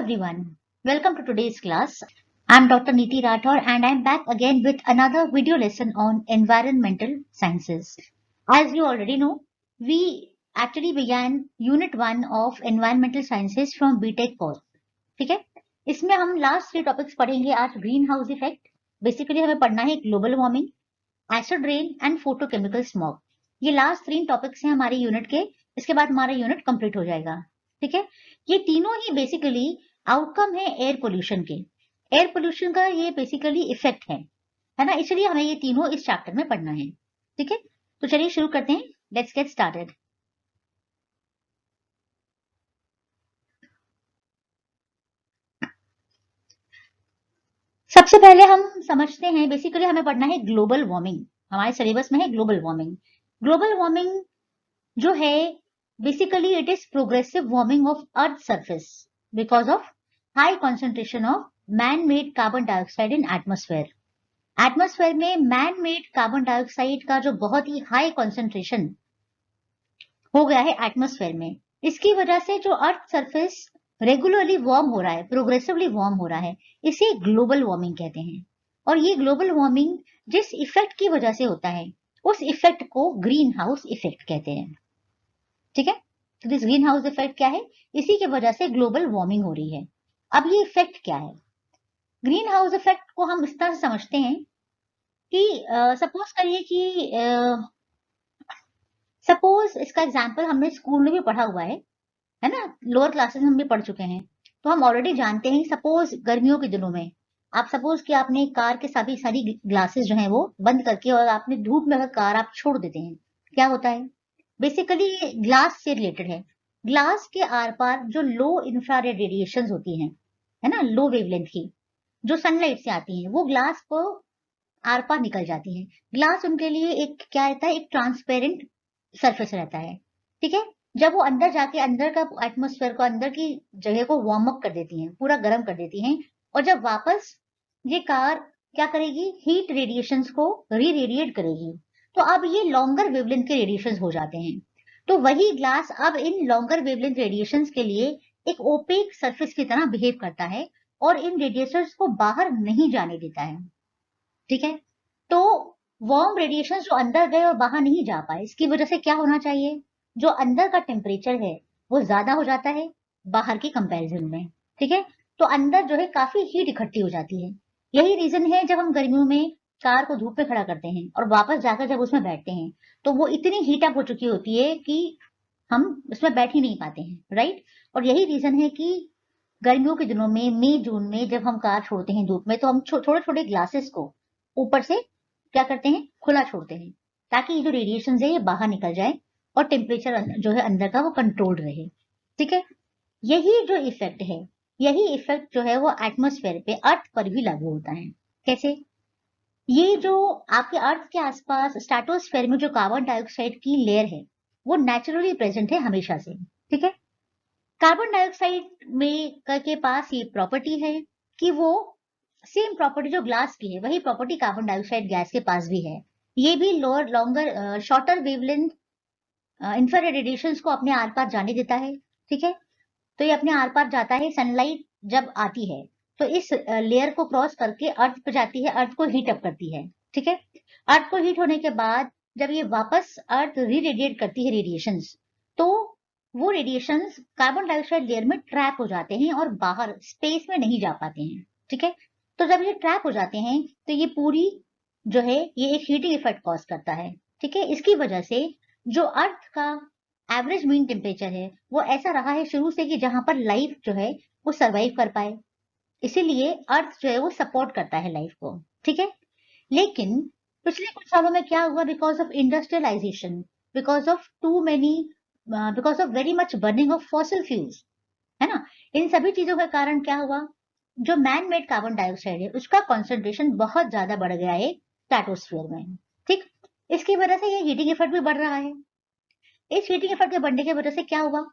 everyone. Welcome to today's class. I'm Dr. Neeti Rathore and I'm back again with another video lesson on environmental sciences. As you already know, we actually began Unit 1 of Environmental Sciences from BTech course. ठीक है, इसमें हम last 3 topics पढ़ेंगे आज green house effect. Basically हमें पढ़ना है global warming, acid rain and photochemical smog. ये लास्ट 3 टॉपिक्स हैं हमारे यूनिट के. इसके बाद हमारा यूनिट कंप्लीट हो जाएगा. ठीक है, ये तीनों ही बेसिकली आउटकम है एयर पोल्यूशन के. एयर पोल्यूशन का ये बेसिकली इफेक्ट है ना. इसलिए हमें ये तीनों इस चैप्टर में पढ़ना है. ठीक है, तो चलिए शुरू करते हैं. Let's get started. सबसे पहले हम समझते हैं बेसिकली हमें पढ़ना है ग्लोबल वार्मिंग. हमारे सिलेबस में है ग्लोबल वार्मिंग. ग्लोबल वार्मिंग जो है basically it is progressive warming of earth surface because of high concentration of man made carbon dioxide in atmosphere. Atmosphere में मैन मेड कार्बन डाइऑक्साइड का जो बहुत ही high concentration हो गया है एटमॉस्फेयर में, इसकी वजह से जो अर्थ सरफेस रेगुलरली वार्म हो रहा है, प्रोग्रेसिवली वार्म हो रहा है, इसे ग्लोबल वार्मिंग कहते हैं. और ये ग्लोबल वार्मिंग जिस इफेक्ट की वजह से होता है उस इफेक्ट को ग्रीन हाउस इफेक्ट कहते हैं. ठीक है, तो दिस ग्रीन हाउस इफेक्ट क्या है? इसी की वजह से ग्लोबल वार्मिंग हो रही है. अब ये इफेक्ट क्या है? ग्रीन हाउस इफेक्ट को हम इस तरह से समझते हैं कि सपोज करिए कि सपोज इसका एग्जांपल हमने स्कूल में भी पढ़ा हुआ है ना, लोअर क्लासेस में हम भी पढ़ चुके हैं, तो हम ऑलरेडी जानते हैं. सपोज गर्मियों के दिनों में आप सपोज कि आपने कार के सभी सारी ग्लासेस जो हैं वो बंद करके और आपने धूप में अगर कार आप छोड़ देते हैं, क्या होता है? बेसिकली ये ग्लास से रिलेटेड है. ग्लास के आर पार जो लो इंफ्रारेड रेडिएशंस होती हैं, है ना, लो वेवलेंथ की, जो सनलाइट से आती हैं, वो ग्लास को आर पार निकल जाती हैं. ग्लास उनके लिए एक क्या रहता है? एक ट्रांसपेरेंट सरफेस रहता है. ठीक है, जब वो अंदर जाके अंदर का एटमॉस्फेयर को, अंदर की जगह को वार्म अप कर देती हैं, पूरा गर्म कर देती हैं, और जब वापस ये कार क्या करेगी? हीट रेडिएशंस को री रेडिएट करेगी. तो अब ये लॉन्गर वेवलेंथ के रेडिएशंस हो जाते हैं. तो वही ग्लास अब इन लॉन्गर वेवलेंथ रेडिएशंस के लिए एक ओपेक सरफेस की तरह बिहेव करता है और इन रेडिएशंस को बाहर नहीं जाने देता है. ठीक है, तो वार्म रेडिएशंस जो अंदर गए और बाहर नहीं जा पाए, इसकी वजह से क्या होना चाहिए? जो अंदर का टेम्परेचर है वो ज्यादा हो जाता है बाहर की कंपैरिजन में. ठीक है, तो अंदर जो है काफी हीट इकट्ठी हो जाती है. यही रीजन है जब हम गर्मियों में कार को धूप में खड़ा करते हैं और वापस जाकर जब उसमें बैठते हैं तो वो इतनी हीट अप हो चुकी होती है कि हम उसमें बैठ ही नहीं पाते हैं. राइट, और यही रीजन है कि गर्मियों के दिनों में मई जून में जब हम कार छोड़ते हैं धूप में, तो हम थोड़े थोड़े ग्लासेस को ऊपर से क्या करते हैं? खुला छोड़ते हैं, ताकि ये जो रेडिएशन है ये बाहर निकल जाए और टेम्परेचर जो है अंदर का वो कंट्रोल्ड रहे. ठीक है, यही जो इफेक्ट है, यही इफेक्ट जो है वो एटमॉस्फेयर पे, अर्थ पर भी लागू होता है. कैसे? ये जो आपके अर्थ के आसपास स्ट्रेटोस्फेयर में जो कार्बन डाइऑक्साइड की लेयर है वो नेचुरली प्रेजेंट है हमेशा से. ठीक है, कार्बन डाइऑक्साइड में के पास ये प्रॉपर्टी है कि वो सेम प्रॉपर्टी जो ग्लास की है वही प्रॉपर्टी कार्बन डाइऑक्साइड गैस के पास भी है. ये भी lower longer shorter wavelength infrared radiations को अपने आर पार जाने देता है. ठीक है, तो ये अपने आर पार जाता है. सनलाइट जब आती है तो इस लेयर को क्रॉस करके अर्थ पे जाती है, अर्थ को हीट अप करती है. ठीक है, अर्थ को हीट होने के बाद जब ये वापस अर्थ री रेडिएट करती है रेडिएशंस, तो वो रेडिएशंस कार्बन डाइऑक्साइड लेयर में ट्रैप हो जाते हैं और बाहर स्पेस में नहीं जा पाते हैं. ठीक है, तो जब ये ट्रैप हो जाते हैं तो ये पूरी जो है ये एक हीटिंग इफेक्ट कॉज करता है. ठीक है, इसकी वजह से जो अर्थ का एवरेज मीन टेम्परेचर है वो ऐसा रहा है शुरू से कि जहां पर लाइफ जो है वो सरवाइव कर पाए. इसीलिए अर्थ जो है वो सपोर्ट करता है लाइफ को. ठीक है, लेकिन पिछले कुछ सालों में क्या हुआ? Because of industrialisation, because of too many, because of very much burning of fossil fuels, है ना, इन सभी चीजों के कारण क्या हुआ? जो मैन मेड कार्बन डाइऑक्साइड है उसका कॉन्सेंट्रेशन बहुत ज्यादा बढ़ गया है स्ट्रेटोस्फीयर में. ठीक, इसकी वजह से ये हीटिंग इफेक्ट भी बढ़ रहा है. इस हीटिंग इफेक्ट के बढ़ने की वजह से क्या हुआ?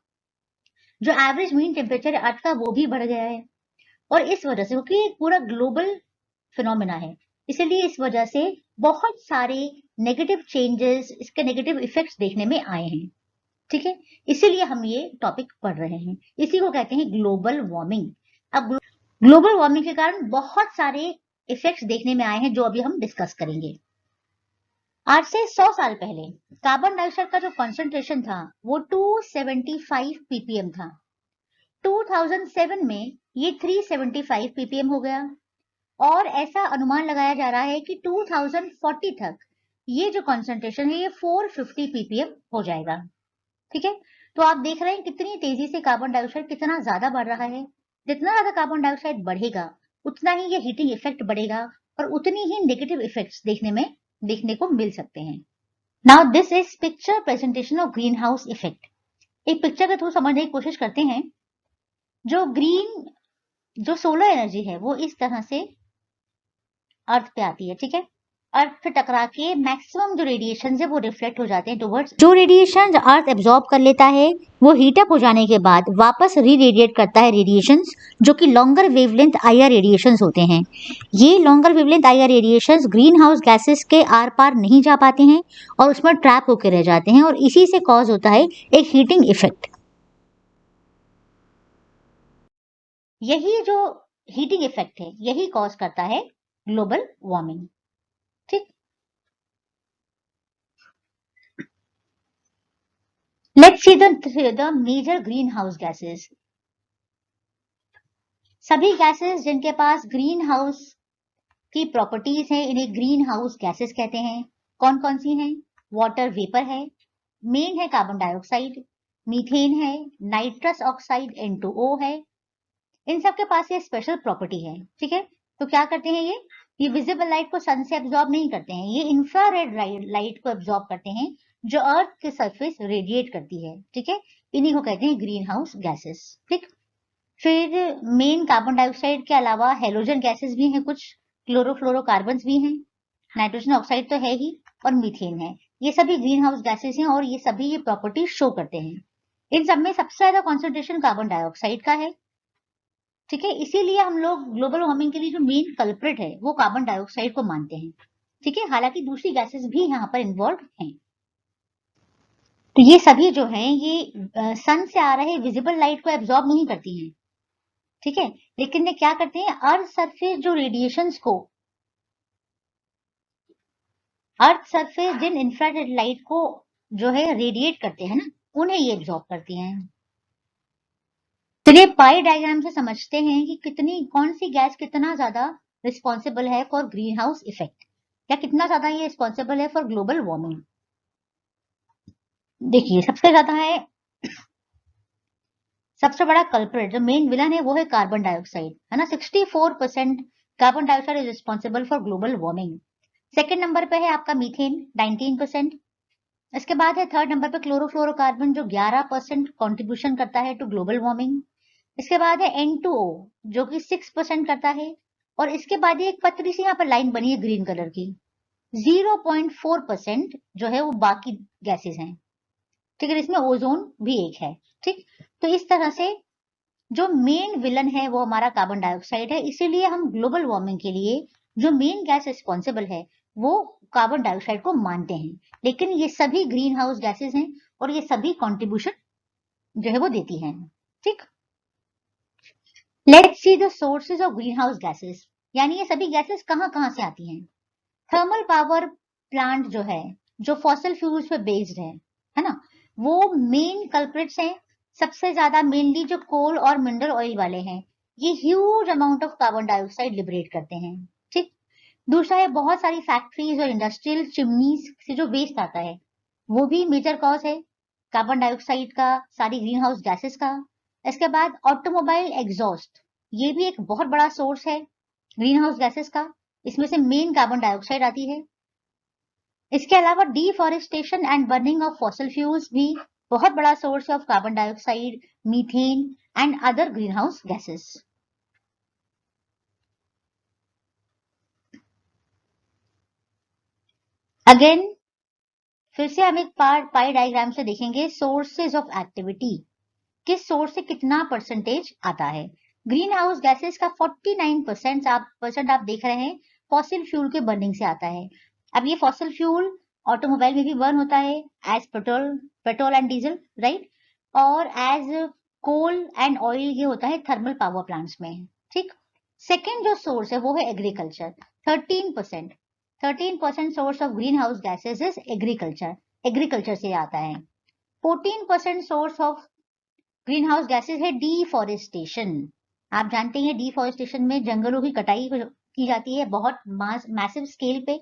जो एवरेज मीन टेम्परेचर है अर्थ का वो भी बढ़ गया है. और इस वजह से, क्योंकि एक पूरा ग्लोबल फिनोमेना है, इसलिए इस वजह से बहुत सारे नेगेटिव चेंजेस, इसके नेगेटिव इफेक्ट्स देखने में आए हैं. ठीक है, इसीलिए हम ये टॉपिक पढ़ रहे हैं. इसी को कहते हैं ग्लोबल वार्मिंग. अब ग्लोबल वार्मिंग के कारण बहुत सारे इफेक्ट्स देखने में आए हैं जो अभी हम डिस्कस करेंगे। आज से 100 साल पहले कार्बन डाइऑक्साइड का जो कंसंट्रेशन था वो 275 ppm था। 2007 में ये 375 ppm हो गया और ऐसा अनुमान लगाया जा रहा है कि 2040 तक ये जो कंसंट्रेशन है ये 450 ppm हो जाएगा। ठीक है, तो आप देख रहे हैं कितनी तेजी से कार्बन डाइऑक्साइड कितना ज्यादा बढ़ रहा है। जितना ज्यादा कार्बन डाइऑक्साइड बढ़ेगा उतना ही ये हीटिंग इफेक्ट बढ़ेगा और उतनी ही नेगेटिव इफेक्ट्स देखने को मिल सकते हैं। Now this is picture presentation of green house effect. एक पिक्चर के थ्रू समझने की कोशिश करते हैं। जो सोलर एनर्जी है वो इस तरह से अर्थ पे आती है। ठीक है, अर्थ से टकरा के मैक्सिमम जो रेडिएशन है वो रिफ्लेक्ट हो जाते हैं टुवर्ड्स। जो रेडिएशन अर्थ एब्जॉर्ब कर लेता है वो हीट अप हो जाने के बाद वापस री रेडिएट करता है रेडिएशंस, जो कि लॉन्गर वेवलेंथ आईआर रेडिएशंस होते हैं। ये longer wavelength IR radiations green house gases के आर पार नहीं जा पाते हैं और उसमें ट्रैप होकर रह जाते हैं और इसी से कॉज होता है एक हीटिंग इफेक्ट। यही जो हीटिंग इफेक्ट है यही कॉज करता है ग्लोबल वार्मिंग। ठीक, let's see the major green house gases. सभी गैसेस जिनके पास ग्रीन हाउस की प्रॉपर्टीज हैं इन्हें ग्रीन हाउस गैसेस कहते हैं। कौन कौन सी हैं? वाटर वेपर है, मेन है कार्बन डाइऑक्साइड, मीथेन है, नाइट्रस ऑक्साइड N2O है। इन सब के पास ये स्पेशल प्रॉपर्टी है। ठीक है, तो क्या करते हैं ये विजिबल लाइट को सन से एब्जॉर्ब नहीं करते हैं, ये इंफ्रारेड लाइट को एब्जॉर्ब करते हैं जो अर्थ के सरफेस रेडिएट करती है। ठीक है, इन्हीं को कहते हैं ग्रीन हाउस गैसेस। ठीक, फिर मेन कार्बन डाइऑक्साइड के अलावा हेलोजन गैसेस भी हैं, कुछ क्लोरोफ्लोरोकार्बन भी हैं, नाइट्रोजन ऑक्साइड तो है ही और मीथेन है। ये सभी ग्रीन हाउस गैसेस हैं और ये सभी ये प्रॉपर्टी शो करते हैं। इन सब में सबसे ज्यादा कॉन्सेंट्रेशन कार्बन डाइऑक्साइड का है। ठीक है, इसीलिए हम लोग ग्लोबल वार्मिंग के लिए जो मेन कल्प्रिट है वो कार्बन डाइऑक्साइड को मानते हैं। ठीक है, हालांकि दूसरी गैसेस भी यहाँ पर इन्वॉल्व हैं। तो ये सभी जो हैं ये सन से आ रहे विजिबल लाइट को एब्जॉर्ब नहीं करती हैं। ठीक है, लेकिन ये क्या करते हैं, अर्थ सरफेस जो रेडिएशंस को, अर्थ सरफेस जिन इंफ्रारेड लाइट को जो है रेडिएट करते हैं ना, उन्हें ये एब्जॉर्ब करती हैं। चलिए पाई डायग्राम से समझते हैं कि कौन सी गैस कितना ज्यादा रिस्पॉन्सिबल है फॉर ग्रीन हाउस इफेक्ट, या कितना ज्यादा ये रिस्पॉन्सिबल है फॉर ग्लोबल वार्मिंग। देखिए सबसे बड़ा कल्प्रिट जो मेन विलन है वो है कार्बन डाइऑक्साइड, है ना। 64% carbon dioxide is responsible for global warming. Second number पे है आपका मीथेन 19%। इसके बाद है थर्ड नंबर पे क्लोरोफ्लोरोकार्बन जो 11% कॉन्ट्रीब्यूशन करता है टू ग्लोबल वार्मिंग। इसके बाद है N2O जो कि 6% करता है और इसके बाद ये एक पतली सी यहाँ पर लाइन बनी है ग्रीन कलर की, 0.4% जो है वो बाकी गैसेस हैं। ठीक है, इसमें ओजोन भी एक है। ठीक, तो इस तरह से जो मेन विलन है वो हमारा कार्बन डाइऑक्साइड है। इसीलिए हम ग्लोबल वार्मिंग के लिए जो मेन गैस रिस्पॉन्सिबल है वो कार्बन डाइऑक्साइड को मानते हैं, लेकिन ये सभी ग्रीन हाउस गैसेस हैं और ये सभी कॉन्ट्रीब्यूशन जो है वो देती हैं। ठीक, let's see the sources of green house gases, यानी ये सभी गैसेस कहाँ कहाँ से आती हैं। थर्मल पावर प्लांट जो है जो फॉसिल फ्यूल्स पे बेस्ड है ना, वो मेन कल्प्रिट्स हैं। सबसे ज्यादा मेनली जो कोल और मिनरल ऑयल वाले हैं ये huge amount of carbon dioxide liberate करते हैं। ठीक, दूसरा है बहुत सारी फैक्ट्रीज और इंडस्ट्रियल चिमनीज से जो वेस्ट आता है वो भी मेजर कॉज है कार्बन डाइऑक्साइड का, सारी ग्रीन हाउस गैसेस का। इसके बाद ऑटोमोबाइल एग्जॉस्ट, ये भी एक बहुत बड़ा सोर्स है ग्रीन हाउस गैसेस का, इसमें से मेन कार्बन डाइऑक्साइड आती है। इसके अलावा deforestation and burning of fossil fuels भी बहुत बड़ा source of carbon dioxide, methane and other green house gases. Again फिर से हम एक पाई डायग्राम से देखेंगे सोर्सेज ऑफ एक्टिविटी, किस सोर्स से कितना परसेंटेज आता है। ग्रीन हाउस गैसेस का 49% आप देख रहे हैं फॉसिल फ्यूल के बर्निंग से आता है। अब ये फॉसिल फ्यूल ऑटोमोबाइल में भी बर्न होता है as petrol and diesel, right, और एज कोल एंड ऑयल ये होता है थर्मल पावर प्लांट्स में, ठीक। सेकेंड जो सोर्स है वो है agriculture, 13%। 13% source of green house gases is agriculture, agriculture से आता है। 14% source of green house gases है डिफॉरेस्टेशन। आप जानते हैं डिफॉरेस्टेशन में जंगलों की कटाई की जाती है बहुत मैसिव स्केल पे,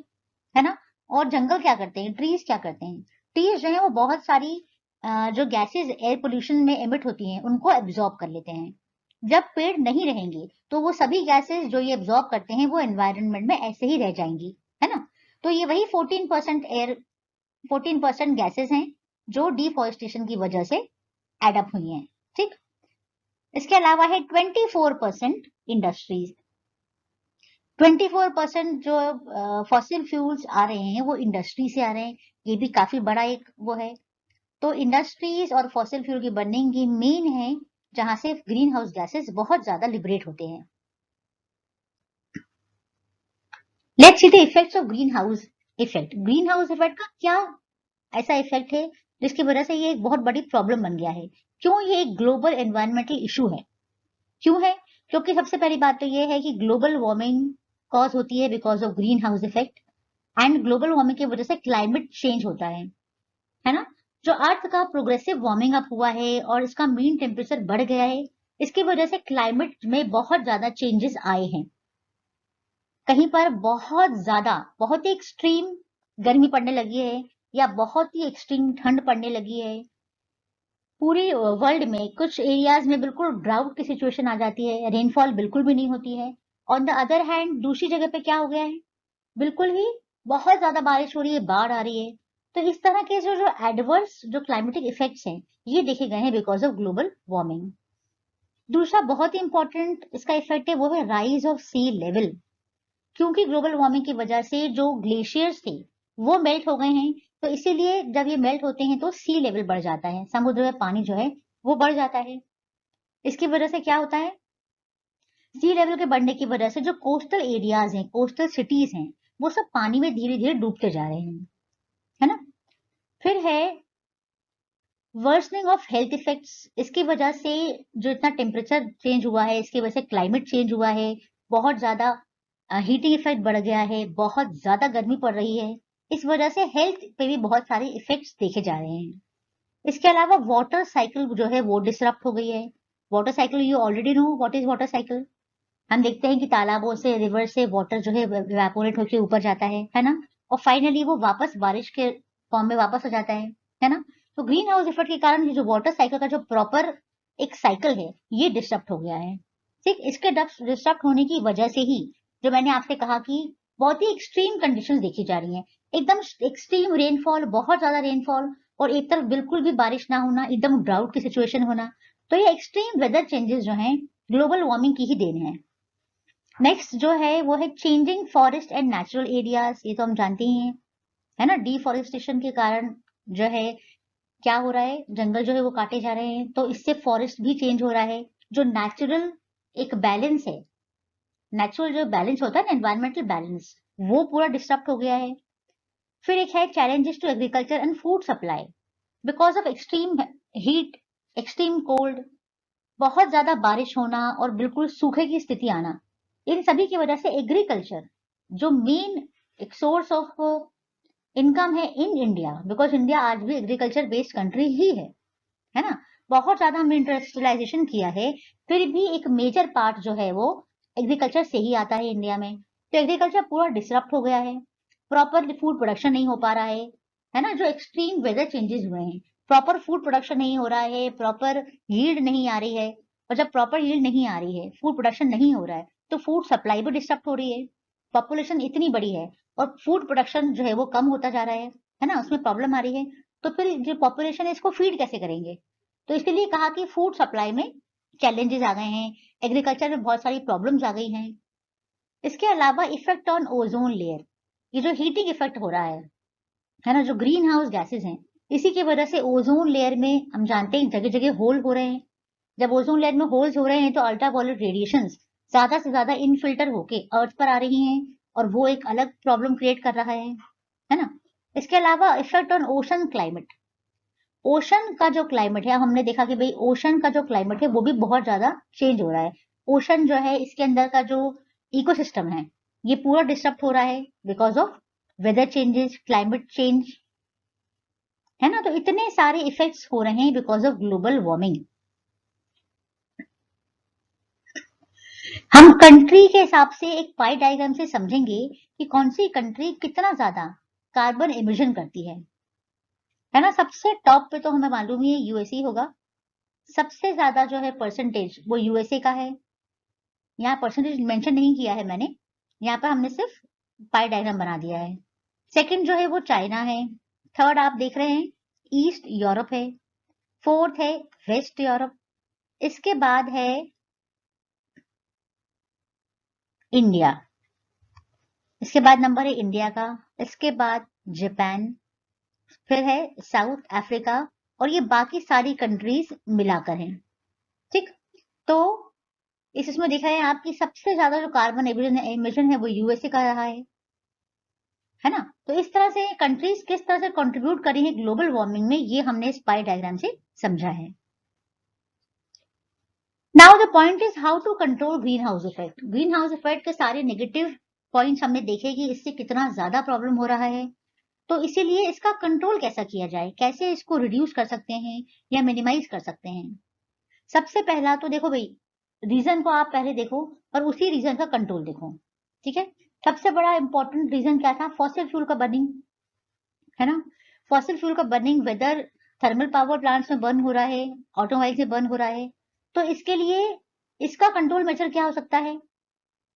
है ना। और जंगल क्या करते हैं, ट्रीज क्या करते हैं, ट्रीज जो है वो बहुत सारी जो गैसेस एयर पोल्यूशन में एमिट होती हैं उनको एब्जॉर्ब कर लेते हैं। जब पेड़ नहीं रहेंगे तो वो सभी गैसेस जो ये एब्जॉर्ब करते हैं वो एनवायरनमेंट में ऐसे ही रह जाएंगी, है ना। तो ये वही 14% गैसेस हैं जो डिफॉरेस्टेशन की वजह से एडअप हुई हैं, ठीक। इसके अलावा है 24% इंडस्ट्रीज। 24% जो फॉसिल फ्यूल्स आ रहे हैं वो इंडस्ट्री से आ रहे हैं, ये भी काफी बड़ा एक वो है। तो इंडस्ट्रीज और फॉसिल फ्यूल की बर्निंग की मेन है जहां से ग्रीन हाउस गैसेस बहुत ज्यादा लिबरेट होते हैं। Let's see the effects of green house effect. Green house effect का क्या ऐसा इफेक्ट है जिसकी वजह से ये एक बहुत बड़ी प्रॉब्लम बन गया है, क्यों ये एक ग्लोबल एनवायरमेंटल इशू है, क्यों है? क्योंकि सबसे पहली बात तो ये है कि ग्लोबल वार्मिंग कॉज होती है because of green house effect, and global warming की वजह से क्लाइमेट चेंज होता है ना। जो अर्थ का प्रोग्रेसिव वार्मिंग अप हुआ है और इसका मीन टेम्परेचर बढ़ गया है, इसकी वजह से क्लाइमेट में बहुत ज्यादा चेंजेस आए हैं। कहीं पर बहुत ही एक्सट्रीम गर्मी पड़ने लगी है या बहुत ही एक्सट्रीम ठंड पड़ने लगी है। पूरी वर्ल्ड में कुछ एरियाज में बिल्कुल ड्राउट की सिचुएशन आ जाती है, रेनफॉल बिल्कुल भी नहीं होती है। ऑन द अदर हैंड दूसरी जगह पे क्या हो गया है, बिल्कुल ही बहुत ज्यादा बारिश हो रही है, बाढ़ आ रही है। तो इस तरह के जो जो एडवर्स जो क्लाइमेटिक इफेक्ट्स हैं ये देखे गए हैं बिकॉज ऑफ ग्लोबल वार्मिंग। दूसरा बहुत ही इंपॉर्टेंट इसका इफेक्ट है वो है राइज ऑफ सी लेवल। क्योंकि ग्लोबल वार्मिंग की वजह से जो ग्लेशियर्स थे वो मेल्ट हो गए हैं, तो इसीलिए जब ये मेल्ट होते हैं तो सी लेवल बढ़ जाता है, समुद्र में पानी जो है वो बढ़ जाता है। इसकी वजह से क्या होता है, सी लेवल के बढ़ने की वजह से जो कोस्टल एरियाज हैं, कोस्टल सिटीज हैं, वो सब पानी में धीरे धीरे डूबते जा रहे हैं, है ना। फिर है वर्सनिंग ऑफ हेल्थ इफेक्ट्स। इसकी वजह से जो इतना टेम्परेचर चेंज हुआ है इसकी वजह से क्लाइमेट चेंज हुआ है, बहुत ज्यादा हीटिंग इफेक्ट बढ़ गया है, बहुत ज्यादा गर्मी पड़ रही है। इस वजह से हेल्थ पे भी बहुत सारे इफेक्ट्स देखे जा रहे हैं। इसके अलावा वाटर साइकिल जो है वो डिसरप्ट हो गई है। Water cycle, you already know what is water cycle. हम देखते हैं कि तालाबों से, रिवर से वाटर जो है इवेपोरेट होकर ऊपर जाता है ना, और फाइनली वो वापस बारिश के फॉर्म में वापस आ जाता है ना। तो ग्रीन हाउस इफेक्ट के कारण ये जो वाटर साइकिल का जो प्रॉपर एक साइकिल है ये डिस्टर्ब हो गया है, ठीक। इसके डिस्टर्ब होने की वजह से ही जो मैंने आपसे कहा कि बहुत ही एक्सट्रीम कंडीशंस देखी जा रही हैं, एकदम एक्सट्रीम रेनफॉल, बहुत ज्यादा रेनफॉल, और एक तरफ बिल्कुल भी बारिश ना होना, एकदम ड्राउट की सिचुएशन होना। तो ये एक्सट्रीम वेदर चेंजेस जो हैं ग्लोबल वार्मिंग की ही देन है। नेक्स्ट जो है वो है changing forest and natural areas. ये तो हम जानते ही हैं, है ना। डिफॉरेस्टेशन के कारण जो है क्या हो रहा है, जंगल जो है वो काटे जा रहे हैं, तो इससे फॉरेस्ट भी चेंज हो रहा है। जो नेचुरल एक बैलेंस है, नेचुरल जो बैलेंस होता है ना, एनवायरमेंटल बैलेंस, वो पूरा डिस्टर्ब हो गया है। फिर एक है challenges to agriculture and food supply because of extreme heat, extreme cold, बहुत ज्यादा बारिश होना और बिल्कुल सूखे की स्थिति आना। इन सभी की वजह से एग्रीकल्चर जो मेन एक सोर्स ऑफ इनकम है इन इंडिया, बिकॉज इंडिया आज भी एग्रीकल्चर बेस्ड कंट्री ही है ना। बहुत ज्यादा हमने इंडस्ट्रियलाइजेशन किया है, फिर भी एक मेजर पार्ट जो है वो एग्रीकल्चर से ही आता है इंडिया में। तो एग्रीकल्चर पूरा डिसरप्ट हो गया है, प्रॉपर फूड प्रोडक्शन नहीं हो पा रहा है ना। जो एक्सट्रीम वेदर चेंजेस हुए हैं, प्रॉपर फूड प्रोडक्शन नहीं हो रहा है, प्रॉपर यील्ड नहीं आ रही है, और जब प्रॉपर यील्ड नहीं आ रही है, फूड प्रोडक्शन नहीं हो रहा है, तो फूड सप्लाई भी डिस्टर्ब हो रही है। पॉपुलेशन इतनी बड़ी है और फूड प्रोडक्शन जो है वो कम होता जा रहा है ना, उसमें प्रॉब्लम आ रही है। तो फिर जो पॉपुलेशन है इसको फीड कैसे करेंगे? तो इसलिए कहा कि फूड सप्लाई में चैलेंजेस आ गए हैं, एग्रीकल्चर में बहुत सारी प्रॉब्लम्स आ गई हैं। इसके अलावा इफेक्ट ऑन ओजोन लेयर, ये जो हीटिंग इफेक्ट हो रहा है ना, जो ग्रीन हाउस गैसेज हैं, इसी की वजह से ओजोन लेयर में हम जानते हैं जगह जगह होल हो रहे हैं। जब ओजोन लेयर में होल्स हो रहे हैं तो अल्ट्रावायलेट रेडिएशंस ज्यादा से ज्यादा इनफिल्टर होके अर्थ पर आ रही हैं, और वो एक अलग प्रॉब्लम क्रिएट कर रहा है ना। इसके अलावा effect on ocean climate, ocean का जो क्लाइमेट है, हमने देखा कि भाई ओशन का जो क्लाइमेट है वो भी बहुत ज्यादा चेंज हो रहा है। ओशन जो है, इसके अंदर का जो इकोसिस्टम है, ये पूरा डिस्टर्ब हो रहा है because of weather changes, climate change, है ना। तो इतने सारे इफेक्ट्स हो रहे हैं बिकॉज ऑफ ग्लोबल वार्मिंग। हम कंट्री के हिसाब से एक पाई डायग्राम से समझेंगे कि कौन सी कंट्री कितना ज्यादा कार्बन इमिशन करती है ना। सबसे टॉप पे तो हमें मालूम ही है यूएसए होगा। सबसे ज्यादा जो है परसेंटेज वो यूएसए का है। यहाँ परसेंटेज मेंशन नहीं किया है मैंने, यहाँ पर हमने सिर्फ पाई डायग्राम बना दिया है। सेकंड जो है वो चाइना है। थर्ड आप देख रहे हैं ईस्ट यूरोप है। फोर्थ है वेस्ट यूरोप। इसके बाद है इंडिया। इसके बाद नंबर है इंडिया का। इसके बाद जापान, फिर है साउथ अफ्रीका, और ये बाकी सारी कंट्रीज मिलाकर हैं। ठीक, तो इसमें दिख रहा है आपकी सबसे ज्यादा जो कार्बन एमिशन है वो यूएसए का रहा है ना। तो इस तरह से कंट्रीज किस तरह से कंट्रीब्यूट करी है ग्लोबल वार्मिंग में, ये हमने इस पाई डायग्राम से समझा है। Now the point is how to control green house effect. Green house effect के सारे नेगेटिव पॉइंट्स हमने देखे कि इससे कितना ज्यादा प्रॉब्लम हो रहा है। तो इसीलिए इसका कंट्रोल कैसा किया जाए, कैसे इसको रिड्यूस कर सकते हैं या मिनिमाइज कर सकते हैं। सबसे पहला तो देखो भाई, रीजन को आप पहले देखो और उसी रीजन का कंट्रोल देखो। ठीक है, सबसे बड़ा इंपॉर्टेंट रीजन क्या था, फॉसिल फ्यूल का बर्निंग, है ना। फॉसिल फ्यूल का burning whether thermal power plants में बर्न हो रहा है, ऑटोमोबाइल से बर्न हो रहा है। तो इसके लिए इसका कंट्रोल मेजर क्या हो सकता है,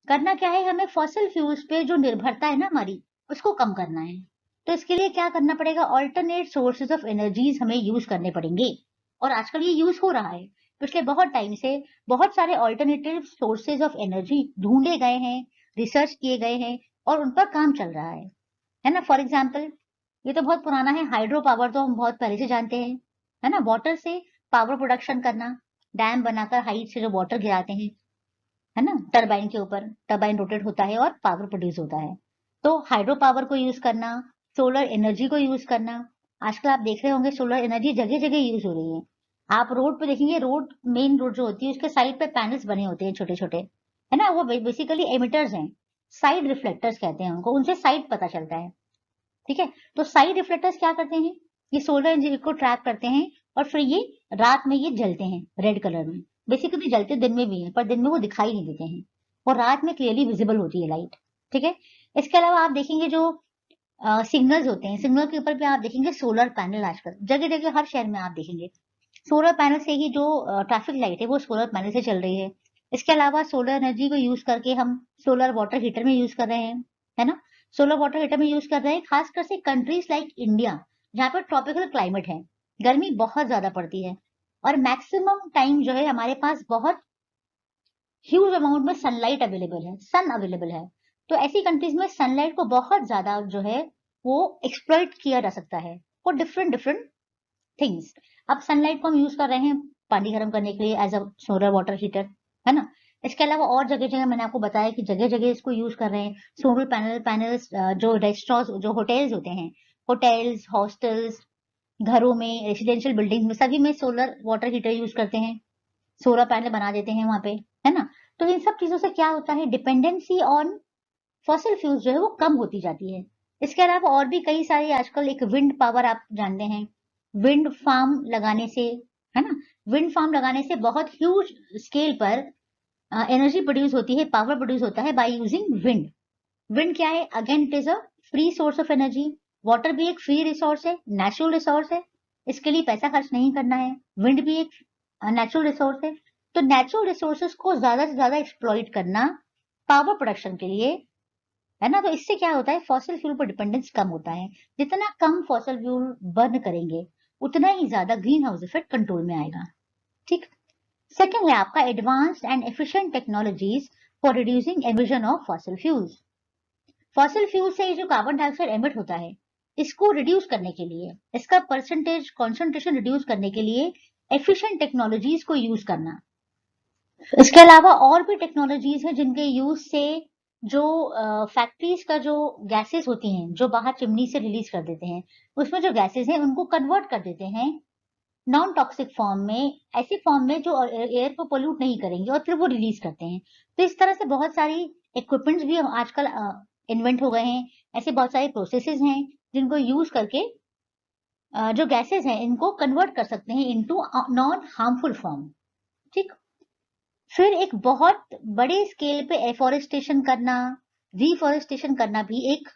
करना क्या है, हमें फॉसिल फ्यूल्स पे जो निर्भरता है ना हमारी, उसको कम करना है। तो इसके लिए क्या करना पड़ेगा, ऑल्टरनेट सोर्सेज ऑफ एनर्जीज हमें यूज करने पड़ेंगे। और आजकल ये यूज हो रहा है, पिछले बहुत टाइम से बहुत सारे ऑल्टरनेटिव सोर्सेज ऑफ एनर्जी ढूंढे गए हैं, रिसर्च किए गए हैं, और उन पर काम चल रहा है ना। फॉर एग्जाम्पल, ये तो बहुत पुराना है, हाइड्रो पावर तो हम बहुत पहले से जानते हैं, है ना। वाटर से पावर प्रोडक्शन करना, डैम बनाकर हाइट से जो वाटर गिराते हैं, है ना, टरबाइन के ऊपर, टरबाइन रोटेट होता है और पावर प्रोड्यूस होता है। तो हाइड्रो पावर को यूज करना, सोलर एनर्जी को यूज करना। आजकल आप देख रहे होंगे सोलर एनर्जी जगह जगह यूज हो रही है। आप रोड पे देखेंगे, रोड, मेन रोड जो होती है उसके साइड पे पैनल्स बने होते हैं छोटे छोटे, है ना। वो बेसिकली एमिटर्स हैं, साइड रिफ्लेक्टर्स कहते हैं उनको, उनसे साइड पता चलता है। ठीक है, तो साइड रिफ्लेक्टर्स क्या करते हैं, ये सोलर एनर्जी को ट्रैप करते हैं और फिर ये रात में ये जलते हैं रेड कलर में। बेसिकली जलते दिन में भी हैं, पर दिन में वो दिखाई नहीं देते हैं, और रात में क्लियरली विजिबल होती है लाइट। ठीक है, इसके अलावा आप देखेंगे जो सिग्नल्स होते हैं, सिग्नल के ऊपर भी आप देखेंगे सोलर पैनल, आजकल जगह जगह हर शहर में आप देखेंगे सोलर पैनल से ही जो ट्रैफिक लाइट है वो सोलर पैनल से चल रही है। इसके अलावा सोलर एनर्जी को यूज करके हम सोलर वाटर हीटर में यूज कर रहे हैं, है ना। सोलर वाटर हीटर में यूज कर रहे हैं खासकर से कंट्रीज लाइक इंडिया, जहाँ पर ट्रॉपिकल क्लाइमेट है, गर्मी बहुत ज्यादा पड़ती है, और मैक्सिमम टाइम जो है हमारे पास बहुत ह्यूज अमाउंट में सनलाइट अवेलेबल है, सन अवेलेबल है। तो ऐसी कंट्रीज में सनलाइट को बहुत ज्यादा जो है वो एक्सप्लॉइट किया जा सकता है फॉर डिफरेंट डिफरेंट थिंग्स। अब सनलाइट को हम यूज कर रहे हैं पानी गर्म करने के लिए as a solar water heater, है ना। इसके अलावा और जगह जगह मैंने आपको बताया कि जगह जगह इसको यूज कर रहे हैं। सोलर पैनल्स जो रेस्टोरेंट्स, जो होटल्स होते हैं, होटल्स, हॉस्टल्स, घरों में, रेसिडेंशियल बिल्डिंग में, सभी में सोलर वाटर हीटर यूज करते हैं, सोलर पैनल बना देते हैं वहां पे, है ना। तो इन सब चीजों से क्या होता है, डिपेंडेंसी ऑन फॉसिल फ्यूल्स जो है वो कम होती जाती है। इसके अलावा और भी कई सारे आजकल, एक विंड पावर आप जानते हैं, विंड फार्म लगाने से, है ना, विंड फार्म लगाने से बहुत ह्यूज स्केल पर एनर्जी प्रोड्यूस होती है, पावर प्रोड्यूस होता है बाय यूजिंग विंड। विंड क्या है, again it is a free source of energy. Water भी एक फ्री रिसोर्स है, नेचुरल रिसोर्स है, इसके लिए पैसा खर्च नहीं करना है। विंड भी एक नेचुरल रिसोर्स है। तो नेचुरल रिसोर्सेज को ज्यादा से ज्यादा एक्सप्लॉइट करना पावर प्रोडक्शन के लिए, है ना। तो इससे क्या होता है, फॉसिल फ्यूल पर डिपेंडेंस कम होता है। जितना कम फॉसिल फ्यूल बर्न करेंगे उतना ही ज्यादा ग्रीन हाउस इफेक्ट कंट्रोल में आएगा। ठीक, सेकंड है आपका advanced and efficient technologies for reducing emission of fossil fuels. Fossil fuel से जो कार्बन डाइऑक्साइड एमिट होता है, इसको रिड्यूस करने के लिए, इसका परसेंटेज कॉन्सेंट्रेशन रिड्यूस करने के लिए एफिशिएंट टेक्नोलॉजीज को यूज करना। इसके अलावा और भी टेक्नोलॉजीज हैं जिनके यूज से जो फैक्ट्रीज का जो गैसेस होती हैं जो बाहर चिमनी से रिलीज कर देते हैं, उसमें जो गैसेस हैं उनको कन्वर्ट कर देते हैं नॉन टॉक्सिक फॉर्म में, ऐसी फॉर्म में जो एयर को पोल्यूट नहीं करेंगे और फिर वो रिलीज करते हैं। तो इस तरह से बहुत सारी इक्विपमेंट्स भी आजकल इन्वेंट हो गए हैं। ऐसे बहुत सारे प्रोसेसेस हैं जिनको यूज करके जो गैसेस हैं इनको कन्वर्ट कर सकते हैं इनटू नॉन हार्मफुल फॉर्म। ठीक। फिर एक बहुत बड़े स्केल पे एफोरेस्टेशन करना, रिफोरेस्टेशन करना भी एक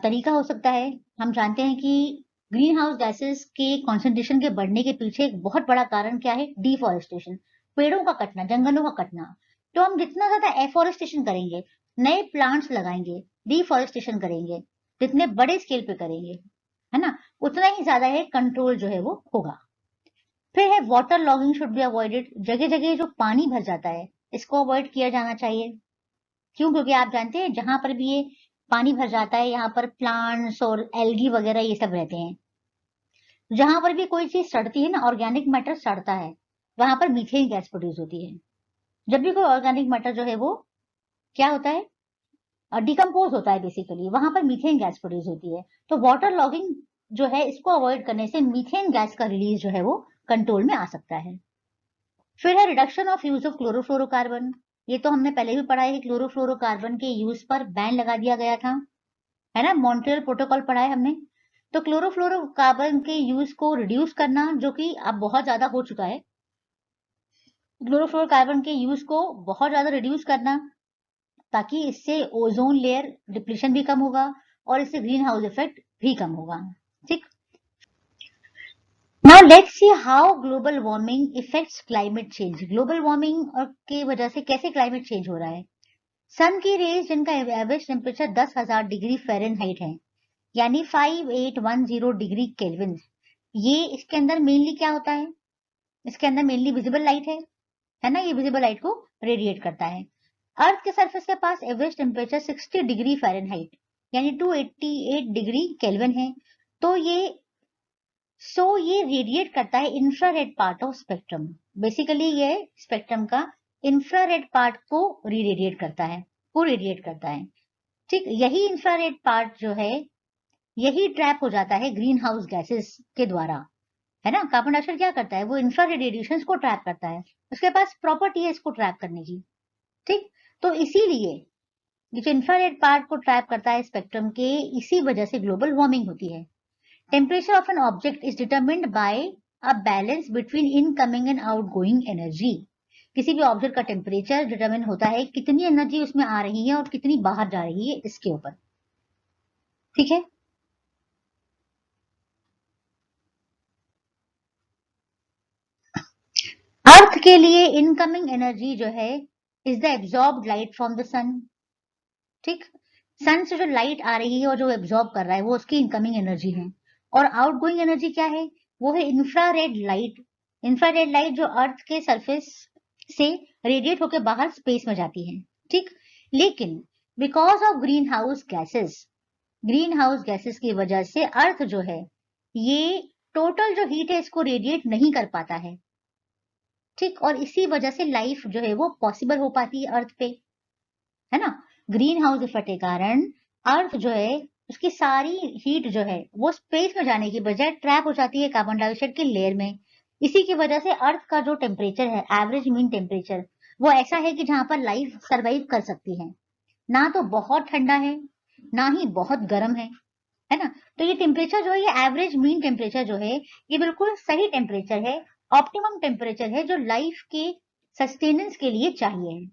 तरीका हो सकता है। हम जानते हैं कि ग्रीन हाउस गैसेस के कॉन्सेंट्रेशन के बढ़ने के पीछे एक बहुत बड़ा कारण क्या है? डिफोरेस्टेशन, पेड़ों का कटना, जंगलों का कटना। तो हम जितना ज्यादा एफोरेस्टेशन करेंगे, नए प्लांट्स लगाएंगे, डिफोरेस्टेशन करेंगे, जितने बड़े स्केल पे करेंगे, है ना, उतना ही ज्यादा है कंट्रोल जो है वो होगा। फिर है water logging should be avoided. जगह जगह जो पानी भर जाता है इसको अवॉइड किया जाना चाहिए। क्यों? क्योंकि आप जानते हैं जहां पर भी ये पानी भर जाता है यहाँ पर प्लांट्स और एल्गी वगैरह ये सब रहते हैं। जहां पर भी कोई चीज सड़ती है ना, ऑर्गेनिक मैटर सड़ता है, वहां पर मीथेन गैस प्रोड्यूस होती है। जब भी कोई ऑर्गेनिक मैटर जो है वो क्या होता है, डिकम्पोज होता है बेसिकली, वहां पर मीथेन गैस प्रोड्यूस होती है। तो वाटर लॉगिंग जो है इसको अवॉइड करने से मीथेन गैस का रिलीज जो है वो कंट्रोल में आ सकता है। फिर है reduction of use of chlorofluorocarbon. ये तो हमने पहले भी पढ़ा है कि क्लोरोफ्लोरोकार्बन के यूज पर बैन लगा दिया गया था, है ना, मॉन्ट्रियल प्रोटोकॉल पढ़ा है हमने। तो क्लोरोफ्लोरोकार्बन के यूज को रिड्यूस करना, जो कि अब बहुत ज्यादा हो चुका है, क्लोरोफ्लोरोकार्बन के यूज को बहुत ज्यादा रिड्यूस करना, ताकि इससे ओजोन लेयर डिप्लीशन भी कम होगा और इससे ग्रीन हाउस इफेक्ट भी कम होगा। ठीक। Now let's see how global warming effects climate change. Global warming की वजह से कैसे क्लाइमेट चेंज हो रहा है? सन की रेज जिनका एवरेज टेम्परेचर 10,000 डिग्री फ़ारेनहाइट है, यानी 5810 डिग्री केल्विन, ये इसके अंदर मेनली क्या होता है? इसके अंदर मेनली विजिबल लाइट है ना, ये विजिबल लाइट को रेडिएट करता है। अर्थ के सरफेस के पास एवरेज टेम्परेचर 60 डिग्री फ़ारेनहाइट यानी 288 डिग्री केल्विन है। तो ये रेडिएट करता है infrared part of spectrum. Basically ये स्पेक्ट्रम का इंफ्रारेड पार्ट को रेडिएट करता है। ठीक। यही इंफ्रारेड पार्ट जो है यही ट्रैप हो जाता है ग्रीन हाउस गैसेस के द्वारा, है ना। कार्बन डाइऑक्साइड क्या करता है? वो इंफ्रारेड रेडिएशंस को ट्रैप करता है, उसके पास प्रॉपर्टी है इसको ट्रैप करने की। ठीक। तो इसीलिए ये जो इंफ्रारेड पार्ट को ट्रैप करता है स्पेक्ट्रम के, इसी वजह से ग्लोबल वार्मिंग होती है। Temperature of an object is determined bye a balance between incoming and outgoing energy. किसी भी ऑब्जेक्ट का टेम्परेचर डिटरमिन होता है कितनी एनर्जी उसमें आ रही है और कितनी बाहर जा रही है, इसके ऊपर। ठीक है। अर्थ के लिए इनकमिंग एनर्जी जो है is the absorbed light from the sun. ठीक। सन से जो लाइट आ रही है और जो एब्जॉर्ब कर रहा है वो उसकी इनकमिंग एनर्जी है। और आउटगोइंग एनर्जी क्या है? वो है इंफ्रारेड लाइट। इंफ्रारेड लाइट जो अर्थ के सरफेस से रेडिएट होकर बाहर स्पेस में जाती है। ठीक। लेकिन because of green house gases की वजह से अर्थ जो है ये टोटल जो हीट है इसको रेडिएट नहीं कर पाता है। ठीक। और इसी वजह से लाइफ जो है वो पॉसिबल हो पाती है अर्थ पे, है ना। ग्रीन हाउस इफेक्ट के कारण अर्थ जो है उसकी सारी हीट जो है वो स्पेस में जाने की बजाय ट्रैप हो जाती है कार्बन डाइऑक्साइड की लेयर में। इसी की वजह से अर्थ का जो टेम्परेचर है, एवरेज मीन टेम्परेचर, वो ऐसा है कि जहां पर लाइफ सरवाइव कर सकती है। ना तो बहुत ठंडा है, ना ही बहुत गर्म है ना। तो ये टेम्परेचर जो है, ये एवरेज मीन टेम्परेचर जो है, ये बिल्कुल सही टेम्परेचर है, ऑप्टिमम टेम्परेचर है जो लाइफ के सस्टेनेंस के लिए चाहिए है।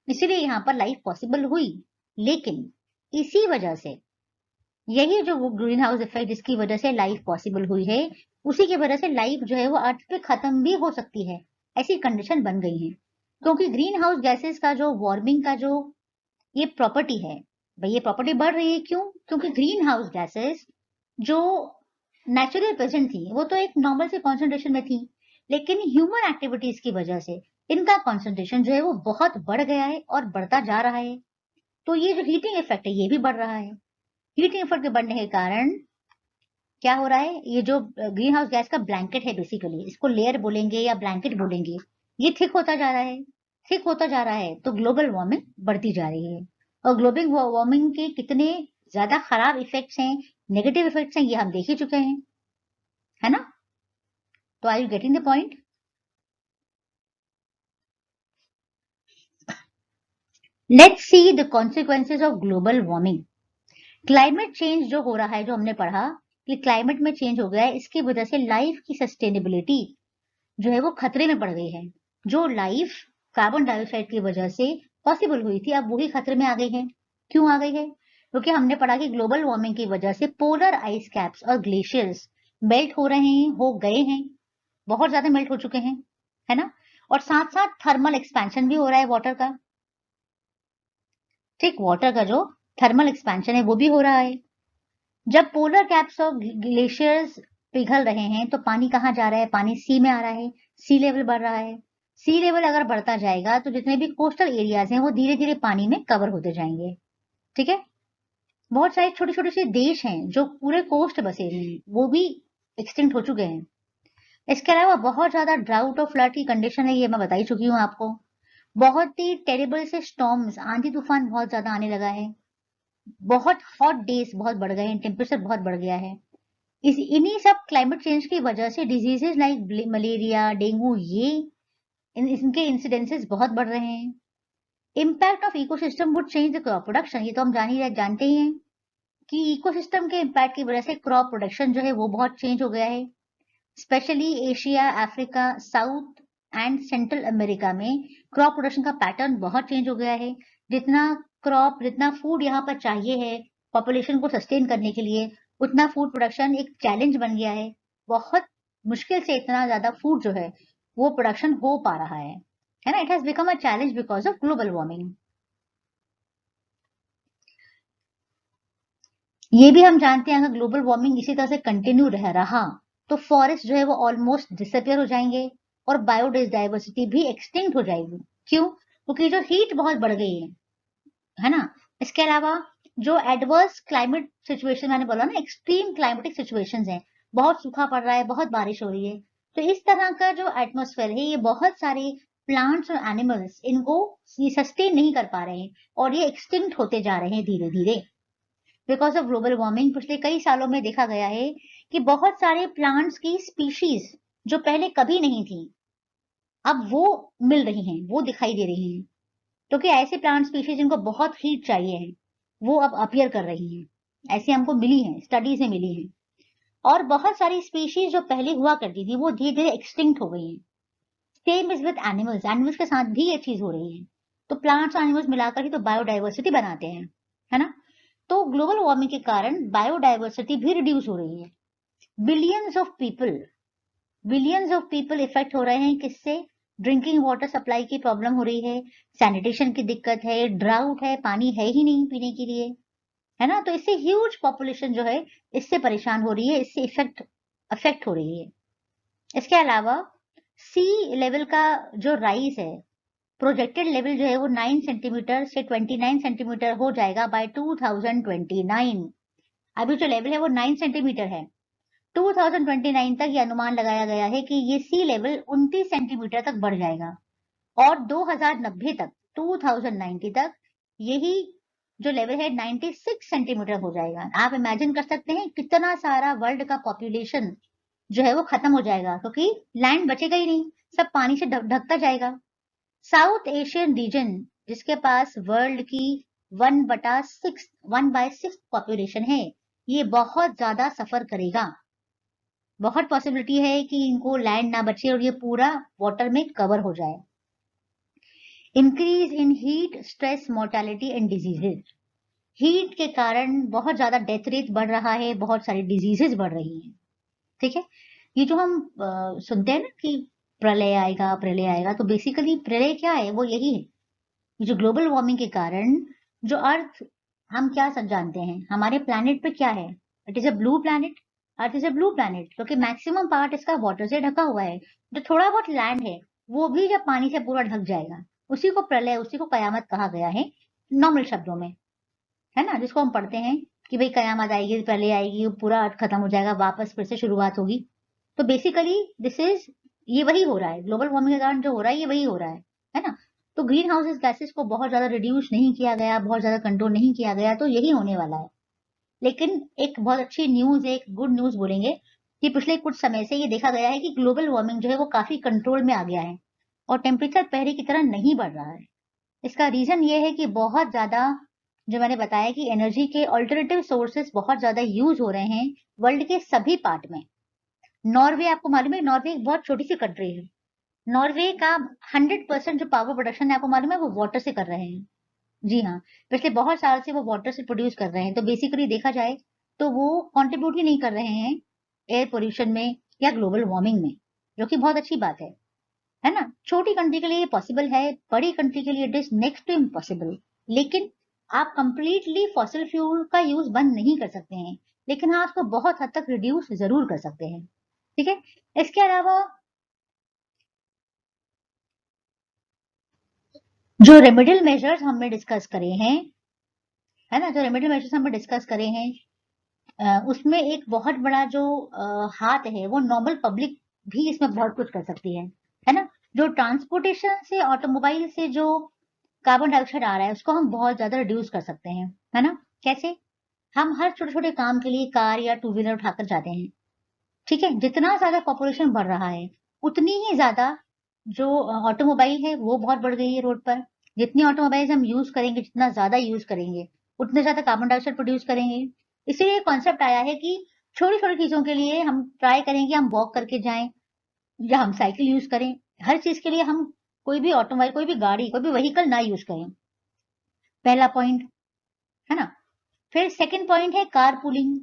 इसीलिए यहाँ पर लाइफ पॉसिबल हुई। लेकिन इसी वजह से, यही जो ग्रीन हाउस इफेक्ट जिसकी वजह से लाइफ पॉसिबल हुई है, उसी की वजह से लाइफ जो है वो अर्थ पे खत्म भी हो सकती है। ऐसी कंडीशन बन गई है, क्योंकि ग्रीन हाउस गैसेस का जो वार्मिंग का जो ये प्रॉपर्टी है, भाई ये प्रॉपर्टी बढ़ रही है। क्यों? क्योंकि ग्रीन हाउस गैसेस जो नेचुरल प्रेजेंट थी वो तो एक नॉर्मल से कॉन्सेंट्रेशन में थी, लेकिन ह्यूमन एक्टिविटीज की वजह से इनका कॉन्सेंट्रेशन जो है वो बहुत बढ़ गया है और बढ़ता जा रहा है। तो ये जो हीटिंग इफेक्ट है ये भी बढ़ रहा है। हीटिंग इफेक्ट के बढ़ने के कारण क्या हो रहा है? ये जो ग्रीन हाउस गैस का ब्लैंकेट है, बेसिकली इसको लेयर बोलेंगे या ब्लैंकेट बोलेंगे, ये थिक होता जा रहा है, थिक होता जा रहा है। तो ग्लोबल वार्मिंग बढ़ती जा रही है। और ग्लोबल वार्मिंग के कितने ज्यादा खराब इफेक्ट्स हैं, नेगेटिव इफेक्ट्स हैं, ये हम देख ही चुके हैं, है ना। तो are you getting the point? Let's see the consequences of global warming. Climate change जो हो रहा है, जो हमने पढ़ा कि क्लाइमेट में चेंज हो गया है, इसकी वजह से लाइफ की सस्टेनेबिलिटी जो है वो खतरे में पड़ गई है। जो लाइफ कार्बन डाइऑक्साइड की वजह से पॉसिबल हुई थी, अब वही खतरे में आ गई है। क्यों आ गई है? क्योंकि हमने पढ़ा कि ग्लोबल वार्मिंग की वजह से पोलर आइस कैप्स और ग्लेशियर्स मेल्ट हो रहे हैं, हो गए हैं, बहुत ज्यादा मेल्ट हो चुके हैं, है ना। और साथ साथ थर्मल एक्सपेंशन भी हो रहा है वाटर का। ठीक, वाटर का जो थर्मल एक्सपेंशन है वो भी हो रहा है। जब पोलर कैप्स और ग्लेशियर्स पिघल रहे हैं तो पानी कहाँ जा रहा है? पानी सी में आ रहा है, सी लेवल बढ़ रहा है। सी लेवल अगर बढ़ता जाएगा तो जितने भी कोस्टल एरियाज हैं वो धीरे धीरे पानी में कवर होते जाएंगे। ठीक है, बहुत सारे छोटे छोटे से देश हैं जो पूरे कोस्ट बसे हुए हैं, वो भी एक्सटिंक्ट हो चुके हैं। इसके अलावा बहुत ज्यादा ड्राउट और फ्लड की कंडीशन है, ये मैं बता ही चुकी हूँ आपको। बहुत ही टेरेबल से स्टॉर्म्स, आंधी तूफान बहुत ज्यादा आने लगा है। बहुत हॉट डेज बहुत बढ़ गए हैं, टेम्परेचर बहुत बढ़ गया है। इन्हीं सब क्लाइमेट चेंज की वजह से डिजीजेज लाइक मलेरिया, डेंगू, ये इनके इंसिडेंसेस बहुत बढ़ रहे हैं। Impact of ecosystem would change the crop production, ये तो हम जानते ही हैं कि इकोसिस्टम के इम्पैक्ट की वजह से क्रॉप प्रोडक्शन जो है वो बहुत चेंज हो गया है। Specially Asia, Africa, south and central America में क्रॉप प्रोडक्शन का पैटर्न बहुत चेंज हो गया है। जितना फूड यहाँ पर चाहिए है पॉपुलेशन को सस्टेन करने के लिए, उतना फूड प्रोडक्शन एक चैलेंज बन गया है। बहुत मुश्किल से इतना ज्यादा फूड जो है वो प्रोडक्शन हो पा रहा है ना। It has become a challenge because of global warming. ये भी हम जानते हैं अगर ग्लोबल वार्मिंग इसी तरह से कंटिन्यू रहा तो फॉरेस्ट जो है वो ऑलमोस्ट डिसअपियर हो जाएंगे और बायोडाइवर्सिटी भी एक्सटिंक्ट हो जाएगी। क्यों? क्योंकि जो हीट बहुत बढ़ गई है ना। इसके अलावा जो एडवर्स क्लाइमेट सिचुएशन मैंने बोला ना, एक्सट्रीम क्लाइमेटिक सिचुएशंस हैं, बहुत सूखा पड़ रहा है, बहुत बारिश हो रही है, तो इस तरह का जो एटमॉस्फेयर है ये बहुत सारे प्लांट्स और एनिमल्स इनको सस्टेन नहीं कर पा रहे हैं और ये एक्सटिंक्ट होते जा रहे हैं धीरे धीरे बिकॉज ऑफ ग्लोबल वार्मिंग। पिछले कई सालों में देखा गया है कि बहुत सारे प्लांट्स की स्पीशीज जो पहले कभी नहीं थी अब वो मिल रही हैं, वो दिखाई दे रही हैं। क्योंकि ऐसे प्लांट स्पीशीज जिनको बहुत हीट चाहिए है वो अब अपीयर कर रही हैं, ऐसे हमको मिली हैं, स्टडी से मिली हैं। और बहुत सारी स्पीशीज जो पहले हुआ करती थी वो धीरे धीरे एक्सटिंक्ट हो गई हैं। Same is with animals, animals के साथ भी ये चीज हो रही है। तो प्लांट्स और एनिमल्स मिलाकर ही तो बायोडाइवर्सिटी बनाते हैं, है ना। तो ग्लोबल वार्मिंग के कारण बायोडाइवर्सिटी भी रिड्यूस हो रही है। बिलियंस ऑफ पीपल इफेक्ट हो रहे हैं, किससे? ड्रिंकिंग वाटर सप्लाई की प्रॉब्लम हो रही है, सैनिटेशन की दिक्कत है, ड्राउट है, पानी है ही नहीं पीने के लिए, है ना। तो इससे ह्यूज पॉपुलेशन जो है इससे परेशान हो रही है, इससे अफेक्ट हो रही है। इसके अलावा सी लेवल का जो राइज है, प्रोजेक्टेड लेवल जो है वो 9 सेंटीमीटर से 29 सेंटीमीटर हो जाएगा बाय 2029। अभी जो लेवल है वो 9 सेंटीमीटर है। 2029 तक ये अनुमान लगाया गया है कि ये सी लेवल 29 सेंटीमीटर तक बढ़ जाएगा और 2090 तक 2090 तक यही जो लेवल है 96 सेंटीमीटर हो जाएगा। आप इमेजिन कर सकते हैं कितना सारा वर्ल्ड का पॉपुलेशन जो है वो खत्म हो जाएगा, क्योंकि लैंड बचेगा ही नहीं, सब पानी से ढकता जाएगा। साउथ एशियन रीजन जिसके पास वर्ल्ड की 1/6 पॉपुलेशन है, ये बहुत ज्यादा सफर करेगा। बहुत पॉसिबिलिटी है कि इनको लैंड ना बचे और ये पूरा वाटर में कवर हो जाए। Increase in heat, stress, mortality and diseases. Heat के कारण बहुत ज्यादा डेथ रेट बढ़ रहा है, बहुत सारी डिजीजेज बढ़ रही हैं। ठीक है, ये जो हम सुनते हैं ना कि प्रलय आएगा, तो बेसिकली प्रलय क्या है? वो यही है, जो ग्लोबल वार्मिंग के कारण जो अर्थ, हम क्या सब जानते हैं हमारे प्लैनेट पे क्या है? It is a blue planet. Earth is a blue planet क्योंकि मैक्सिमम पार्ट इसका वाटर से ढका हुआ है। जो थोड़ा बहुत लैंड है वो भी जब पानी से पूरा ढक जाएगा, उसी को प्रलय, उसी को कयामत कहा गया है नॉर्मल शब्दों में, है ना। जिसको हम पढ़ते हैं कि भाई कयामत आएगी, प्रलय आएगी, पूरा अर्थ खत्म हो जाएगा, वापस फिर से शुरुआत होगी। तो बेसिकली दिस इज, ये वही हो रहा है, ग्लोबल वार्मिंग के कारण जो हो रहा है ये वही हो रहा है ना। तो ग्रीन हाउसेस गैसेस को बहुत ज्यादा रिड्यूस नहीं किया गया, बहुत ज्यादा कंट्रोल नहीं किया गया, तो यही होने वाला है। लेकिन एक बहुत अच्छी न्यूज है, एक गुड न्यूज बोलेंगे, कि पिछले कुछ समय से ये देखा गया है कि ग्लोबल वार्मिंग जो है वो काफी कंट्रोल में आ गया है और टेम्परेचर पहले की तरह नहीं बढ़ रहा है। इसका रीजन ये है कि बहुत ज्यादा, जो मैंने बताया कि एनर्जी के अल्टरनेटिव सोर्सेस बहुत ज्यादा यूज हो रहे हैं वर्ल्ड के सभी पार्ट में। नॉर्वे, आपको मालूम है नॉर्वे एक बहुत छोटी सी कंट्री है। नॉर्वे का 100% जो पावर प्रोडक्शन है, आपको मालूम है वो वाटर से कर रहे हैं। जी हाँ, पिछले बहुत साल से वो वाटर से प्रोड्यूस कर रहे हैं। तो बेसिकली देखा जाए तो वो कंट्रीब्यूट ही नहीं कर रहे हैं एयर पोल्यूशन में या ग्लोबल वार्मिंग में, जो कि बहुत अच्छी बात है ना। छोटी कंट्री के लिए ये पॉसिबल है, बड़ी कंट्री के लिए it is next to impossible. लेकिन आप कंप्लीटली फॉसिल फ्यूल का यूज बंद नहीं कर सकते हैं, लेकिन हाँ उसको बहुत हद तक रिड्यूस जरूर कर सकते हैं। ठीक है, इसके अलावा जो रेमेडियल मेजर्स हमने डिस्कस करे हैं, है ना, जो रेमेडियल मेजर्स हमने डिस्कस करे हैं, उसमें एक बहुत बड़ा जो हाथ है वो नॉर्मल पब्लिक भी इसमें बहुत कुछ कर सकती है ना। जो ट्रांसपोर्टेशन से, ऑटोमोबाइल से जो कार्बन डाइऑक्साइड आ रहा है उसको हम बहुत ज्यादा रिड्यूस कर सकते हैं, है ना। कैसे? हम हर छोटे छोटे काम के लिए कार या टू व्हीलर उठाकर जाते हैं। ठीक है, जितना ज्यादा पॉपुलेशन बढ़ रहा है उतनी ही ज्यादा जो ऑटोमोबाइल है वो बहुत बढ़ गई है रोड पर। जितनी ऑटोमोबाइल्स हम यूज करेंगे, जितना ज्यादा यूज करेंगे, उतने ज्यादा कार्बन डाइऑक्साइड प्रोड्यूस करेंगे। इसीलिए कॉन्सेप्ट आया है कि छोटी छोटी चीजों के लिए हम ट्राई करेंगे, हम वॉक करके जाएं या हम साइकिल यूज करें। हर चीज के लिए हम कोई भी ऑटोमोबाइल, कोई भी गाड़ी, कोई भी व्हीकल ना यूज करें। पहला पॉइंट, है ना। फिर सेकंड पॉइंट है कार पुलिंग।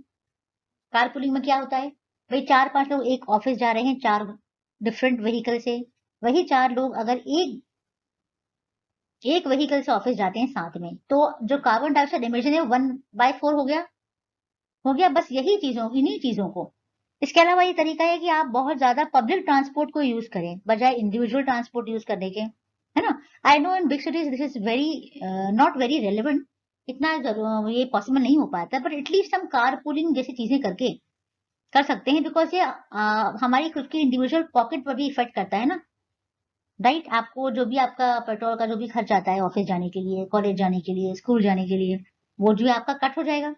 कार पुलिंग में क्या होता है? भाई 4-5 लोग एक ऑफिस जा रहे हैं 4 डिफरेंट व्हीकल से, वही 4 लोग अगर एक एक व्हीकल से ऑफिस जाते हैं साथ में, तो जो कार्बन डाइऑक्साइड इमिशन है 1/4 हो गया बस यही चीजों, इन्हीं चीजों को। इसके अलावा ये तरीका है कि आप बहुत ज्यादा पब्लिक ट्रांसपोर्ट को यूज करें बजाय इंडिविजुअल ट्रांसपोर्ट यूज करने के, है ना। I know in big cities this is very not very relevant, इतना ये पॉसिबल नहीं हो पाता, पर एटलीस्ट हम कार पूलिंग जैसी चीजें करके कर सकते हैं, बिकॉज ये हमारी खुद की इंडिविजुअल पॉकेट पर भी इफेक्ट करता है ना। राइट, आपको जो भी आपका पेट्रोल का जो भी खर्च आता है ऑफिस जाने के लिए, कॉलेज जाने के लिए, स्कूल जाने के लिए, वो जो है आपका कट हो जाएगा,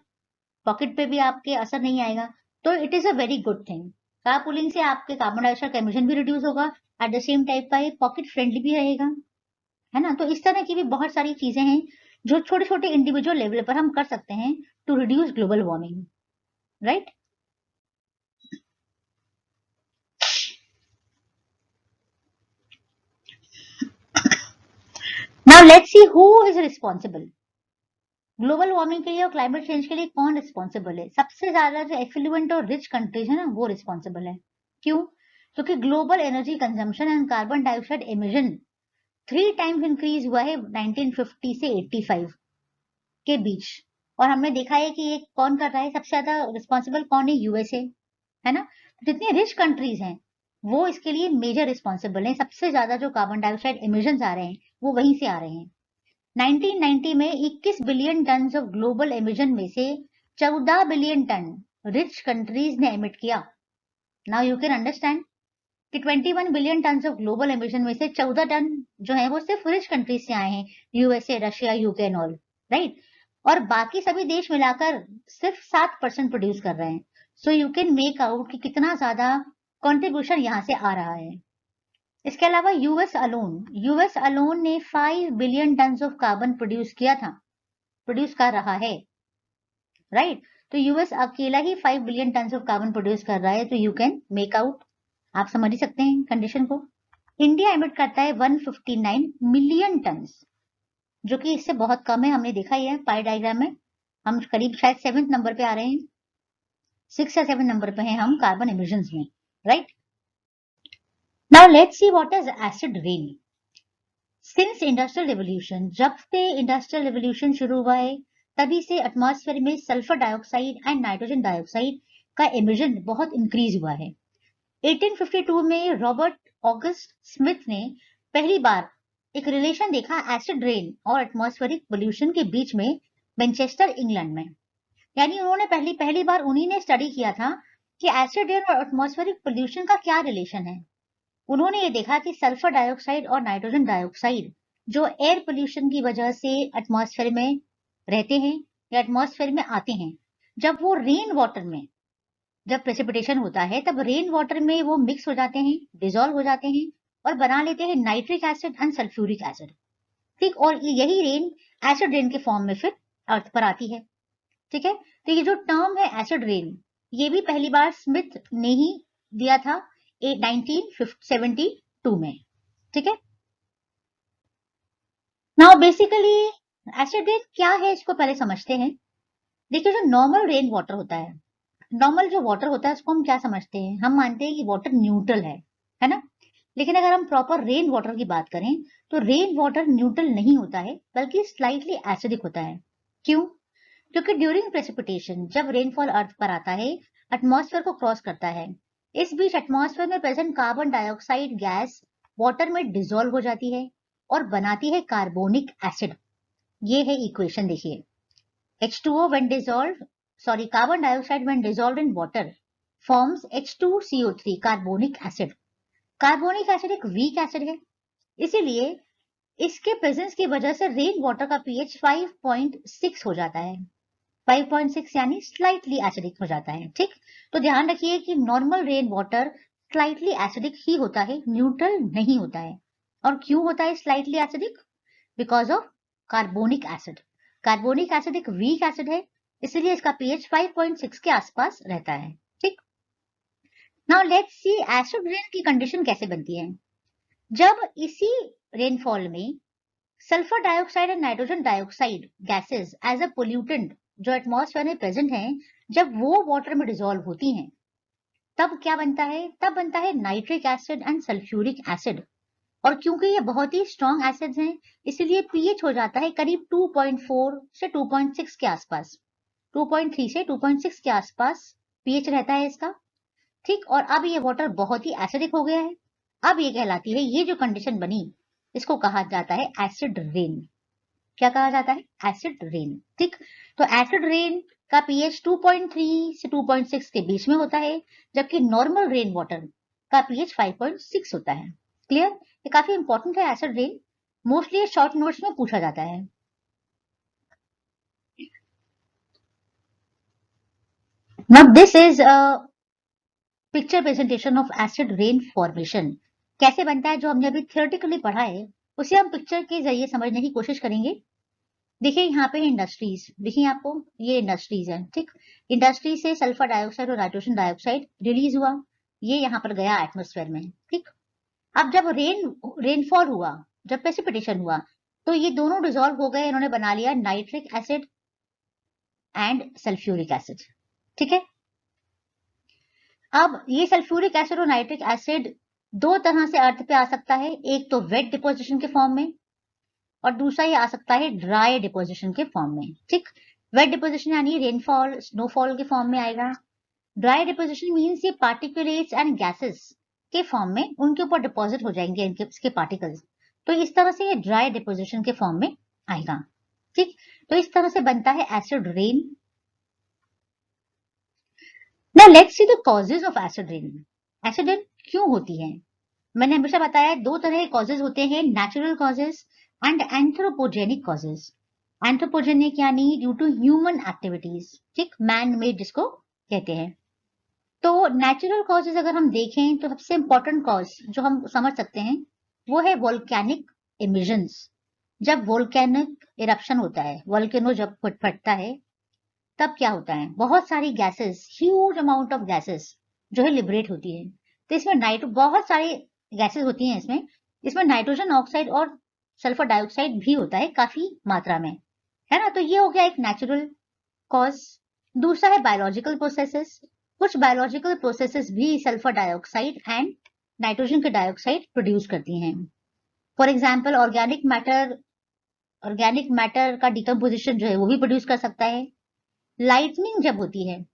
पॉकेट पे भी आपके असर नहीं आएगा। तो it is a very good thing. Car pooling से आपके कार्बन डाइऑक्साइड का एमिशन भी रिड्यूस होगा, एट द सेम टाइप का ये पॉकेट फ्रेंडली भी रहेगा, है ना। तो इस तरह की भी बहुत सारी चीजें हैं जो छोटे छोटे इंडिविजुअल लेवल पर हम कर सकते हैं to reduce global warming, right. Now let's see who is responsible. Global warming के लिए और क्लाइमेट चेंज के लिए कौन रिस्पॉन्सिबल है? सबसे ज्यादा जो एफ्लुएंट और रिच कंट्रीज है ना वो रिस्पॉन्सिबल है। क्यों? क्योंकि global energy consumption and carbon dioxide emission 3 times increase हुआ है 1950 से 85 के बीच। और हमने देखा है कि ये कौन कर रहा है, सबसे ज्यादा रिस्पॉन्सिबल कौन है? यूएसए, है ना। जितनी रिच कंट्रीज हैं वो इसके लिए मेजर रिस्पॉन्सिबल हैं। सबसे ज्यादा जो कार्बन डाइऑक्साइड एमिशन आ रहे हैं वो वहीं से आ रहे हैं। 1990 में 21 billion ton of global emission में से 14 बिलियन टन रिच कंट्रीज ने एमिट किया। नाउ यू कैन अंडरस्टैंड कि 21 billion ton of global emission में से 14 टन जो है वो सिर्फ रिच कंट्रीज से आए हैं, USA, Russia, UK and all, right. और बाकी सभी देश मिलाकर सिर्फ 7% प्रोड्यूस कर रहे हैं। So you can make out कि कितना ज्यादा कंट्रीब्यूशन यहाँ से आ रहा है। इसके अलावा यूएस अलोन ने 5 billion ton of carbon produce कर रहा है, राइट। तो यूएस अकेला ही 5 billion ton of carbon produce कर रहा है। तो यू कैन मेक आउट, आप समझ ही सकते हैं कंडीशन को। इंडिया एमिट करता है 159 मिलियन टन, जो कि इससे बहुत कम है। हमने देखा ही है पाई डायग्राम में, हम करीब शायद 7th नंबर पे आ रहे हैं, 6 या 7 नंबर पे हैं हम कार्बन एमिशंस में, right. Now let's see what is acid rain. Since industrial revolution, जब से इंडस्ट्रियल रिवोल्यूशन शुरू हुआ है तभी से एटमॉस्फेयर में sulphur dioxide and nitrogen dioxide का एमिशन बहुत इंक्रीज हुआ है। 1852 में रॉबर्ट ऑगस्ट स्मिथ ने पहली बार एक रिलेशन देखा एसिड रेन और एटमॉस्फेरिक पोल्यूशन के बीच में, मैनचेस्टर इंग्लैंड में। यानी उन्होंने पहली बार उन्हीं ने स्टडी किया था कि एसिड रेन और एटमॉस्फेरिक पोल्यूशन का क्या रिलेशन है। उन्होंने ये देखा कि सल्फर डाइऑक्साइड और नाइट्रोजन डाइऑक्साइड जो एयर पोल्यूशन की वजह से एटमॉस्फेयर में रहते हैं या एटमॉस्फेयर में आते हैं, जब वो रेन वाटर में जब प्रेसिपिटेशन होता है तब रेन वाटर में वो मिक्स हो जाते हैं, डिजोल्व हो जाते हैं और बना लेते हैं nitric acid and sulphuric acid. ठीक, और यही रेन एसिड रेन के फॉर्म में फिर अर्थ पर आती है। ठीक है, तो ये जो टर्म है एसिड रेन, ये भी पहली बार स्मिथ ने ही दिया था 1972 में। ठीक है, नाउ बेसिकली एसिड रेन क्या है इसको पहले समझते हैं। देखिए, जो नॉर्मल रेन वाटर होता है, नॉर्मल जो वाटर होता है उसको हम क्या समझते हैं, हम मानते हैं कि वाटर न्यूट्रल है ना। लेकिन अगर हम प्रॉपर रेन वाटर की बात करें तो रेन वाटर न्यूट्रल नहीं होता है, बल्कि स्लाइटली एसिडिक होता है। क्यों? क्योंकि ड्यूरिंग प्रेसिपिटेशन जब रेनफॉल अर्थ पर आता है, एटमॉस्फेयर को क्रॉस करता है, इस बीच एटमॉस्फेयर में present carbon dioxide gas water में डिसॉल्व हो जाती है और बनाती है कार्बोनिक एसिड। ये है इक्वेशन, देखिए, H2O when dissolved, carbon dioxide when dissolved in water forms H2CO3 carbonic acid. Carbonic acid एक वीक एसिड है, इसीलिए इसके प्रेजेंस की वजह से रेन वाटर का पीएच 5.6 हो जाता है। 5.6 यानी स्लाइटली एसिडिक हो जाता है। ठीक, तो ध्यान रखिए कि normal rain water slightly acidic ही होता है, न्यूट्रल नहीं होता है। और क्यों होता है slightly acidic? Because of carbonic acid. Carbonic acid एक वीक एसिड है, इसलिए इसका पीएच 5.6 के आसपास रहता है। ठीक, now let's see acid rain की कंडीशन कैसे बनती है। जब इसी रेनफॉल में sulphur dioxide and nitrogen dioxide gases as a pollutant जो एटमॉस्फेयर में प्रेजेंट हैं, जब वो वाटर में डिसॉल्व होती हैं, तब क्या बनता है? तब बनता है nitric acid and sulphuric acid. और क्योंकि ये बहुत ही स्ट्रॉन्ग एसिड्स हैं, इसलिए पीएच हो जाता है करीब 2.4 से 2.6 के आसपास। 2.3 से 2.6 के आसपास पीएच रहता है इसका। ठीक, और अब ये वाटर बहुत ही एसिडिक हो गया है। अब ये कहलाती है, ये जो कंडीशन बनी, इसको कहा जाता है एसिड रेन। क्या कहा जाता है? Acid rain. ठीक, तो एसिड रेन का पीएच 2.3 से 2.6 के बीच में होता है, जबकि नॉर्मल रेन वाटर का पीएच 5.6 होता है। क्लियर? ये काफी इंपॉर्टेंट है acid rain, mostly short notes में पूछा जाता है। Now this is a picture presentation of acid rain formation. कैसे बनता है, जो हमने अभी थियोरेटिकली पढ़ा है उसे हम पिक्चर के जरिए समझने की कोशिश करेंगे। देखिए, यहाँ पे इंडस्ट्रीज, देखिए आपको, ये इंडस्ट्रीज है। ठीक, इंडस्ट्री से सल्फर डाइऑक्साइड और नाइट्रोजन डाइऑक्साइड रिलीज हुआ, ये यहाँ पर गया एटमोस्फेयर में। ठीक, अब जब रेनफॉल हुआ, जब प्रेसिपिटेशन हुआ, तो ये दोनों डिसॉल्व हो गए, इन्होंने बना लिया nitric acid and sulphuric acid. ठीक है, अब ये सल्फ्यूरिक एसिड और नाइट्रिक एसिड दो तरह से अर्थ पे आ सकता है, एक तो वेट डिपोजिशन के फॉर्म में और दूसरा ये आ सकता है ड्राई डिपोजिशन के फॉर्म में। ठीक, वेट डिपोजिशन यानी रेनफॉल, स्नोफॉल के फॉर्म में आएगा। ड्राई डिपोजिशन मीन्स ये पार्टिकुलेट्स एंड गैसेस के फॉर्म में उनके ऊपर डिपॉजिट हो जाएंगे इनके पार्टिकल्स, तो इस तरह से ये ड्राई डिपोजिशन के फॉर्म में आएगा। ठीक, तो इस तरह से बनता है acid rain. Now let's see the causes of acid rain. Acid rain क्यों होती है? मैंने हमेशा बताया दो तरह के कॉजेज होते हैं, natural causes and anthropogenic causes. Anthropogenic यानी ड्यू टू ह्यूमन एक्टिविटीज। ठीक, मैन मेड जिसको कहते हैं। तो नेचुरल कॉजेज अगर हम देखें तो सबसे इंपॉर्टेंट कॉज जो हम समझ सकते हैं वो है वोल्केनिक इमिशंस। जब वोल्केनिक इरप्शन होता है, वोल्केनो जब फटता है, तब क्या होता है, बहुत सारी gases, huge amount of gases जो है लिबरेट होती है। तो इसमें बहुत सारी गैसेस होती हैं, इसमें नाइट्रोजन ऑक्साइड और सल्फर डाइऑक्साइड भी होता है काफी मात्रा में, है ना। तो ये हो गया एक नेचुरल कॉज। दूसरा है बायोलॉजिकल प्रोसेसेस। कुछ बायोलॉजिकल प्रोसेसेस भी सल्फर डाइऑक्साइड एंड नाइट्रोजन के डाइऑक्साइड प्रोड्यूस करती हैं। फॉर एग्जाम्पल ऑर्गेनिक मैटर का डिकम्पोजिशन जो है वो भी प्रोड्यूस कर सकता है। लाइटनिंग जब होती है,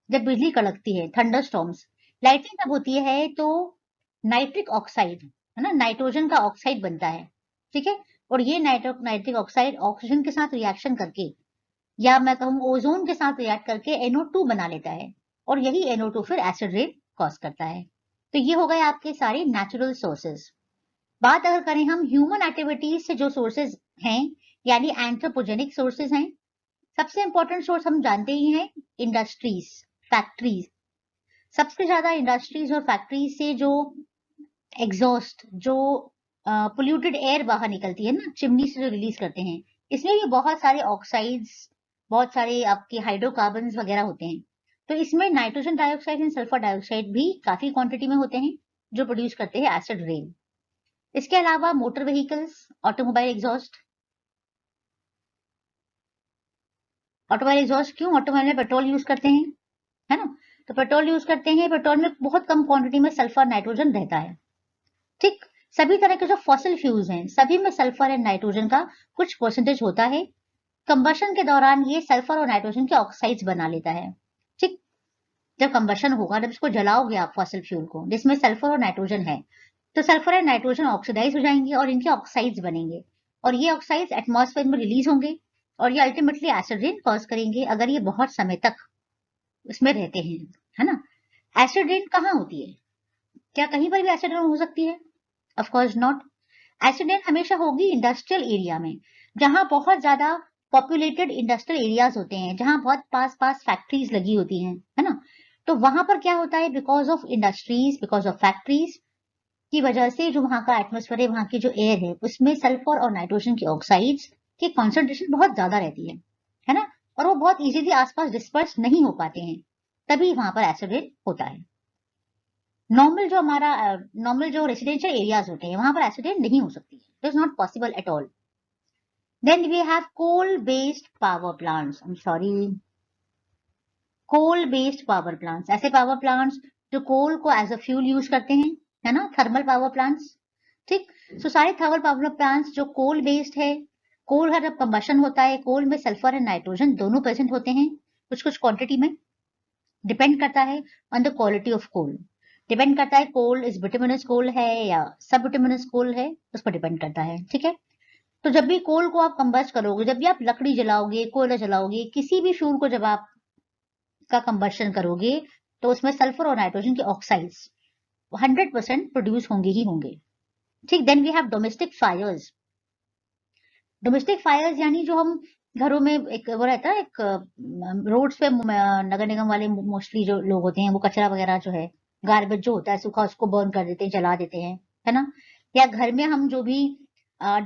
जब बिजली कड़कती है, थंडर स्टॉर्म्स, लाइटनिंग जब होती है तो नाइट्रिक ऑक्साइड, है ना, नाइट्रोजन का ऑक्साइड बनता है। ठीक है, और ये नाइट्रिक ऑक्साइड ऑक्सीजन के साथ रिएक्शन करके, या मैं कहूँ ओजोन के साथ रिएक्ट करके NO2 बना लेता है, और यही NO2 फिर एसिड रेन कॉज करता है। तो ये हो गए आपके सारे नेचुरल सोर्सेज। बात अगर करें हम ह्यूमन एक्टिविटीज से जो सोर्सेज हैं, यानी एंथ्रोपोजेनिक सोर्सेज हैं, सबसे इंपॉर्टेंट सोर्स हम जानते ही हैं, इंडस्ट्रीज, फैक्ट्रीज। सबसे ज्यादा इंडस्ट्रीज और फैक्ट्रीज से जो एग्जॉस्ट, जो पोल्यूटेड एयर बाहर निकलती है ना, चिमनी से जो रिलीज करते हैं, इसमें भी बहुत सारे ऑक्साइड्स, बहुत सारे आपके हाइड्रोकार्बन वगैरह होते हैं। तो इसमें nitrogen dioxide and sulphur dioxide भी काफी क्वांटिटी में होते हैं, जो प्रोड्यूस करते हैं एसिड रेन। इसके अलावा motor vehicles, automobile exhaust. Automobile exhaust क्यों? ऑटोमोबाइल में पेट्रोल यूज करते हैं, है ना? तो पेट्रोल यूज करते हैं, पेट्रोल में बहुत कम क्वांटिटी में सल्फर नाइट्रोजन रहता है। ठीक, सभी तरह के जो फॉसिल फ्यूल्स हैं, सभी में सल्फर एंड नाइट्रोजन का कुछ परसेंटेज होता है। कंबशन के दौरान ये सल्फर और नाइट्रोजन के ऑक्साइड्स बना लेता है। ठीक, जब कंबशन होगा, जब इसको जलाओगे आप फॉसिल फ्यूल को जिसमें सल्फर और नाइट्रोजन है, तो सल्फर एंड नाइट्रोजन ऑक्सीडाइज हो जाएंगे और इनके ऑक्साइड्स बनेंगे, और ये ऑक्साइड्स एटमॉस्फेयर में रिलीज होंगे, और ये अल्टीमेटली एसिड रेन कॉज करेंगे अगर ये बहुत समय तक उसमें रहते हैं, है ना? एसिड रेन कहाँ होती है? क्या कहीं पर भी एसिड रेन हो सकती है? Of course not. Acid rain हमेशा होगी इंडस्ट्रियल एरिया में, जहां बहुत ज्यादा पॉपुलेटेड इंडस्ट्रियल एरियाज होते हैं, जहां बहुत पास पास फैक्ट्रीज लगी होती हैं, है ना? तो वहां पर क्या होता है, because of industries, because of factories की वजह से जो वहां का एटमोस्फेयर है, वहां की जो एयर है, उसमें सल्फर और नाइट्रोजन की ऑक्साइड्स की कॉन्सेंट्रेशन बहुत ज्यादा रहती है ना? और वो बहुत इजीली आसपास डिस्पर्स नहीं हो पाते हैं, तभी वहां पर एसिड रेन होता है। नॉर्मल जो रेसिडेंशियल एरियाज होते हैं, वहां पर एसिड रेन नहीं हो सकती है, it is not possible at all. Then we have coal based power plants, I am sorry, coal based power plants, ऐसे पावर प्लांट्स जो कोल को एज अ फ्यूल यूज करते हैं, है ना? Thermal power plants. ठीक, सो सारे थर्मल पावर प्लांट्स जो कोल बेस्ड है, कोल का जब कंबशन होता है, कोल में सल्फर एंड नाइट्रोजन दोनों प्रेजेंट होते हैं, कुछ कुछ क्वांटिटी में। डिपेंड करता है on the quality of coal, depend करता है कोल इज बिटुमिनस कोल है या सब बिटुमिनस कोल है, उस पर डिपेंड करता है। ठीक है, तो जब भी कोल को आप कंबस्ट करोगे, जब भी आप लकड़ी जलाओगे, कोयला जलाओगे, किसी भी फ्यूल को जब आप का कंबशन करोगे, तो उसमें सल्फर और नाइट्रोजन के ऑक्साइड्स 100% प्रोड्यूस होंगे ही होंगे। ठीक, then we have domestic fires. Domestic fires यानी जो हम घरों में, एक वो रहता है, एक रोड्स पे नगर निगम वाले मोस्टली जो लोग होते हैं, वो कचरा वगैरह जो है, गार्बेज जो होता है सूखा, उसको बर्न कर देते हैं, जला देते हैं, है ना? या घर में हम जो भी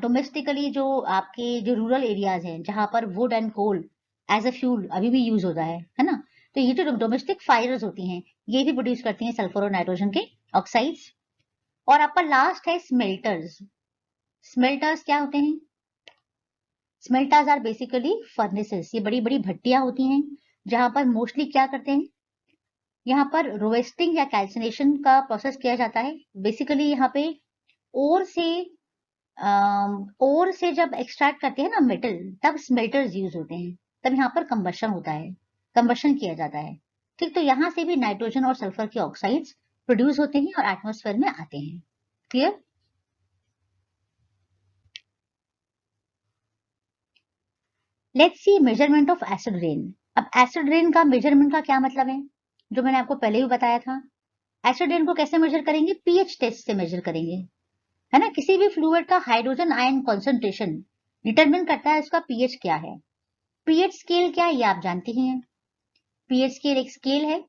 डोमेस्टिकली जो आपके जो रूरल एरियाज हैं, जहां पर wood and coal as a fuel अभी भी यूज होता है ना? तो ये जो डोमेस्टिक फायर्स होती हैं, ये भी प्रोड्यूस करती हैं सल्फर और नाइट्रोजन के ऑक्साइड्स। और आपका लास्ट है स्मेल्टर्स। स्मेल्टर्स क्या होते हैं? Smelters are basically furnaces. ये बड़ी बड़ी भट्टियां होती हैं, जहां पर मोस्टली क्या करते हैं, यहाँ पर रोएस्टिंग या कैल्सिनेशन का प्रोसेस किया जाता है। बेसिकली यहाँ पे ओर से ओर से जब एक्सट्रैक्ट करते हैं ना मेटल, तब स्मेल्टर्स यूज होते हैं, तब यहाँ पर कंबशन होता है, कंबशन किया जाता है। ठीक, तो यहाँ से भी नाइट्रोजन और सल्फर के ऑक्साइड्स प्रोड्यूस होते हैं और एटमोस्फेयर में आते हैं। Clear? Let's see measurement of acid rain. अब एसिड रेन का मेजरमेंट का क्या मतलब है, जो मैंने आपको पहले भी बताया था। एसिड रेन को कैसे मेजर करेंगे? पीएच टेस्ट से मेजर करेंगे, है ना? किसी भी फ्लूइड का हाइड्रोजन आयन कॉन्सेंट्रेशन डिटरमिन करता है उसका पीएच क्या है। पीएच स्केल क्या है, ये आप जानते ही हैं। पीएच स्केल एक स्केल है,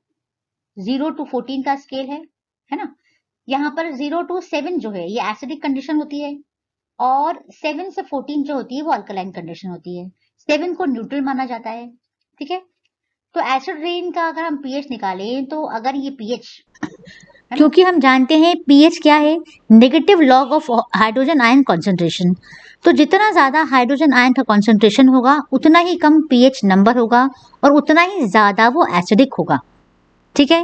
0 to 14 का स्केल है ना? यहाँ पर 0 to 7 जो है, ये एसिडिक कंडीशन होती है, और 7 से 14 जो होती है वो अल्कलाइन कंडीशन होती है। 7 को न्यूट्रल माना जाता है। ठीक है, तो एसिड रेन का अगर हम पीएच निकालें, तो अगर ये पीएच, क्योंकि हम जानते हैं पीएच क्या है, negative log of hydrogen ion concentration, तो जितना ज्यादा हाइड्रोजन आयन का कॉन्सेंट्रेशन होगा, उतना ही कम पीएच नंबर होगा और उतना ही ज्यादा वो एसिडिक होगा। ठीक है,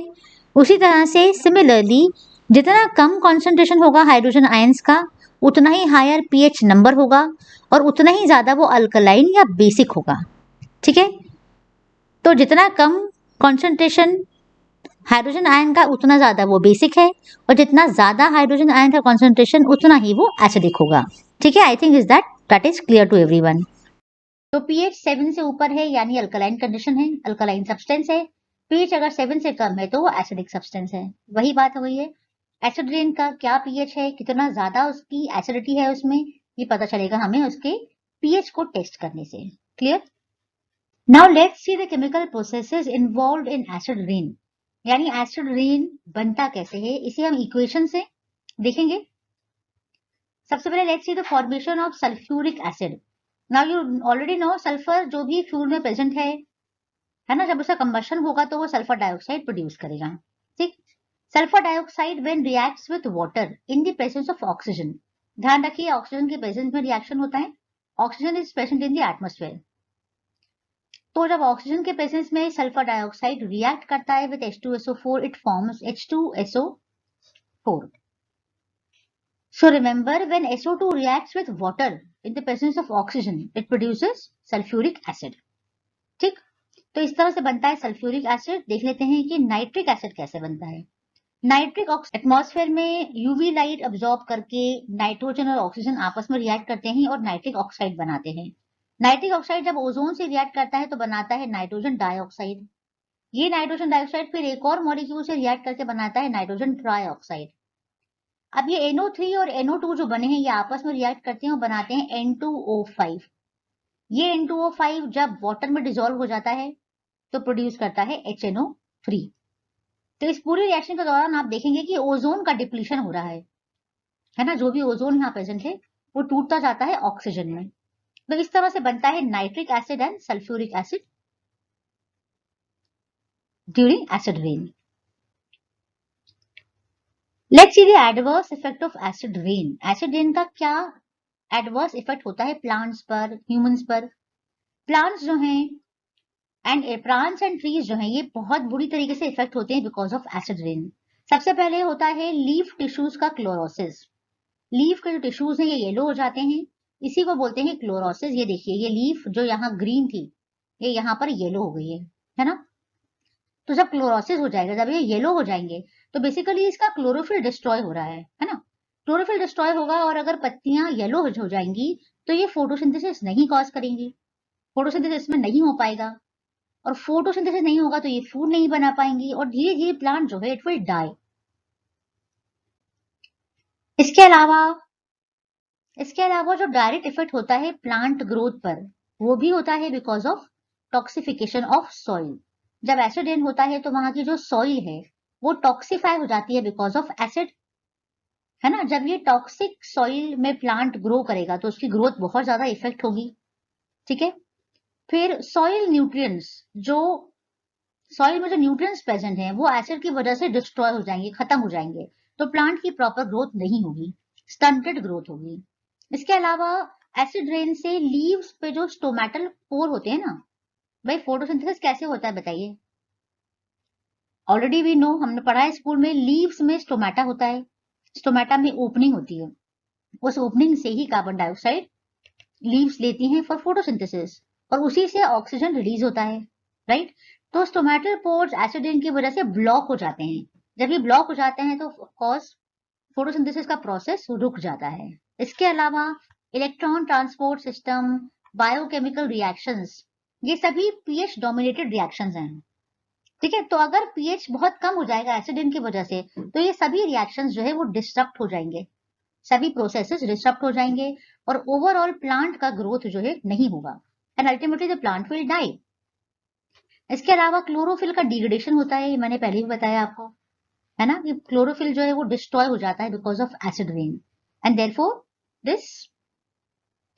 उसी तरह से सिमिलरली जितना कम कॉन्सेंट्रेशन होगा हाइड्रोजन आयंस का, उतना ही हायर पीएच नंबर होगा और उतना ही ज्यादा वो अल्कलाइन या बेसिक होगा। ठीक है, तो जितना कम कॉन्सेंट्रेशन हाइड्रोजन आयन का, उतना ज्यादा वो बेसिक है, और जितना ज्यादा हाइड्रोजन आयन का कॉन्सेंट्रेशन, उतना ही वो एसिडिक होगा। ठीक है, I think is that is clear to everyone. तो पीएच 7 से ऊपर है यानी अल्कलाइन कंडीशन है, अल्कलाइन सब्सटेंस है। पीएच अगर 7 से कम है तो वो एसिडिक सब्सटेंस है। वही बात हुई है, एसिड रेन का क्या पीएच है, कितना ज्यादा उसकी एसिडिटी है उसमें, ये पता चलेगा हमें उसके पीएच को टेस्ट करने से। Clear? Now let's see the chemical processes involved in acid rain. यानी एसिड रेन बनता कैसे है, इसे हम इक्वेशन से देखेंगे। सबसे पहले let's see the formation of sulphuric acid. Now you already know sulphur जो भी फ्यूल में प्रेजेंट है ना, जब उसका कंबशन होगा तो वो सल्फर डाइऑक्साइड प्रोड्यूस करेगा। ठीक, sulphur dioxide when reacts with water in the presence of oxygen, ध्यान रखिए ऑक्सीजन के प्रेजेंस में रिएक्शन होता है, oxygen is present in the atmosphere. तो जब ऑक्सीजन के प्रेजेंस में सल्फर डाइऑक्साइड रिएक्ट करता है with H2SO4, it forms H2SO4. So remember, when SO2 reacts with water in the presence of oxygen, it produces sulfuric acid. ठीक, तो इस तरह से बनता है सल्फ्यूरिक एसिड। देख लेते हैं कि नाइट्रिक एसिड कैसे बनता है। नाइट्रिक एटमॉस्फेयर में यूवी लाइट अब्सॉर्ब करके नाइट्रोजन और ऑक्सीजन आपस में रिएक्ट करते हैं और नाइट्रिक ऑक्साइड बनाते हैं। नाइट्रिक ऑक्साइड जब ओजोन से रिएक्ट करता है तो बनाता है नाइट्रोजन डाइऑक्साइड। ये नाइट्रोजन डाइऑक्साइड फिर एक और मॉलिक्यूल से रिएक्ट करके बनाता है नाइट्रोजन ट्राइऑक्साइड। अब ये NO3 और NO2 जो बने हैं ये आपस में रिएक्ट करते हैं और बनाते हैं N2O5। ये N2O5 जब वाटर में डिसॉल्व हो जाता है तो प्रोड्यूस करता है HNO3। तो इस पूरी रिएक्शन के दौरान आप देखेंगे कि ओजोन का डिप्लीशन हो रहा है ना, जो भी ओजोन यहाँ प्रेजेंट है वो टूटता जाता है ऑक्सीजन में। तो इस तरह से बनता है nitric acid and sulphuric acid during acid rain. Let's see the adverse effect of acid rain. Acid rain का क्या एडवर्स इफेक्ट होता है प्लांट्स पर, ह्यूमंस पर। प्लांट्स जो हैं प्लांट्स एंड ट्रीज जो हैं ये बहुत बुरी तरीके से इफेक्ट होते हैं बिकॉज ऑफ एसिड रेन। सबसे पहले होता है लीफ टिश्यूज का क्लोरोसिस। लीफ के जो टिश्यूज हैं ये येलो हो जाते हैं, इसी को बोलते हैं क्लोरोसिस। ये देखिए ये लीफ जो यहाँ ग्रीन थी ये यहाँ पर येलो हो गई है ना। तो जब क्लोरोसिस हो जाएगा, जब ये येलो हो जाएंगे तो बेसिकली इसका क्लोरोफिल डिस्ट्रॉय हो रहा है ना। क्लोरोफिल डिस्ट्रॉय होगा और अगर पत्तियां येलो हो जाएंगी तो ये फोटोसिंथेसिस नहीं कॉज करेंगी, फोटोसिंथेसिस में नहीं हो पाएगा, और फोटोसिंथेसिस नहीं होगा तो ये फूड नहीं बना पाएंगी और धीरे धीरे प्लांट जो है इट विल डाई। इसके अलावा जो डायरेक्ट इफेक्ट होता है प्लांट ग्रोथ पर वो भी होता है बिकॉज ऑफ टॉक्सिफिकेशन ऑफ सॉइल। जब एसिड रेन होता है तो वहां की जो सॉइल है वो टॉक्सिफाई हो जाती है बिकॉज ऑफ एसिड, है ना। जब ये टॉक्सिक सॉइल में प्लांट ग्रो करेगा तो उसकी ग्रोथ बहुत ज्यादा इफेक्ट होगी। ठीक है, फिर सॉइल न्यूट्रिएंट्स, जो सॉइल में जो न्यूट्रिएंट्स प्रेजेंट हैं वो एसिड की वजह से डिस्ट्रॉय हो जाएंगे, खत्म हो जाएंगे, तो प्लांट की प्रॉपर ग्रोथ नहीं होगी, स्टंटेड ग्रोथ होगी। इसके अलावा एसिड रेन से लीव्स पे जो स्टोमेटल पोर होते हैं ना, भाई फोटोसिंथेसिस कैसे होता है बताइए। ऑलरेडी वी नो, हमने पढ़ा है स्कूल में, लीव्स में स्टोमेटा होता है, स्टोमेटा में ओपनिंग होती है, उस ओपनिंग से ही कार्बन डाइऑक्साइड लीव्स लेती हैं फॉर फोटोसिंथेसिस और उसी से ऑक्सीजन रिलीज होता है, राइट। तो स्टोमेटल पोर्स एसिड रेन की वजह से ब्लॉक हो जाते हैं। जब ये ब्लॉक हो जाते हैं तो कॉज फोटोसिंथेसिस का प्रोसेस रुक जाता है। इसके अलावा electron transport system, biochemical reactions, ये सभी पीएच डोमिनेटेड रिएक्शंस हैं। ठीक है, तो अगर पीएच बहुत कम हो जाएगा एसिड रेन की वजह से तो ये सभी रिएक्शंस जो है वो डिस्टर्ब हो जाएंगे, सभी प्रोसेसेस डिस्टर्ब हो जाएंगे और ओवरऑल प्लांट का ग्रोथ जो है नहीं होगा and ultimately the plant will die. इसके अलावा क्लोरोफिल का डिग्रेडेशन होता है, ये मैंने पहले भी बताया आपको, है ना, कि क्लोरोफिल जो है वो डिस्ट्रॉय हो जाता है because of acid rain and therefore this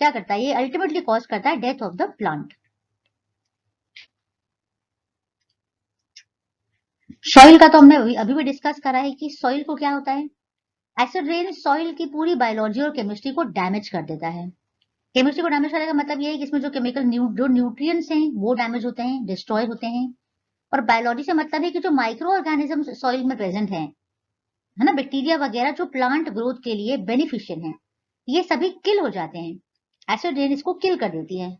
क्या करता है, ये अल्टीमेटली कॉज करता है death of the plant. Soil का तो हमने अभी भी डिस्कस करा है कि सॉइल को क्या होता है, एसिड रेन सॉइल की पूरी बायोलॉजी और केमिस्ट्री को डैमेज कर देता है। केमिस्ट्री को डैमेज करने का मतलब ये है कि इसमें जो केमिकल जो न्यूट्रिएंट्स हैं वो डैमेज होते हैं, डिस्ट्रॉय होते हैं, और बायोलॉजी से मतलब है कि जो माइक्रो ऑर्गेनिज्म सॉइल में प्रेजेंट है ना, बैक्टीरिया वगैरह जो प्लांट ग्रोथ के लिए बेनिफिशियल हैं, ये सभी किल हो जाते हैं, एसिड रेन इसको किल कर देती है।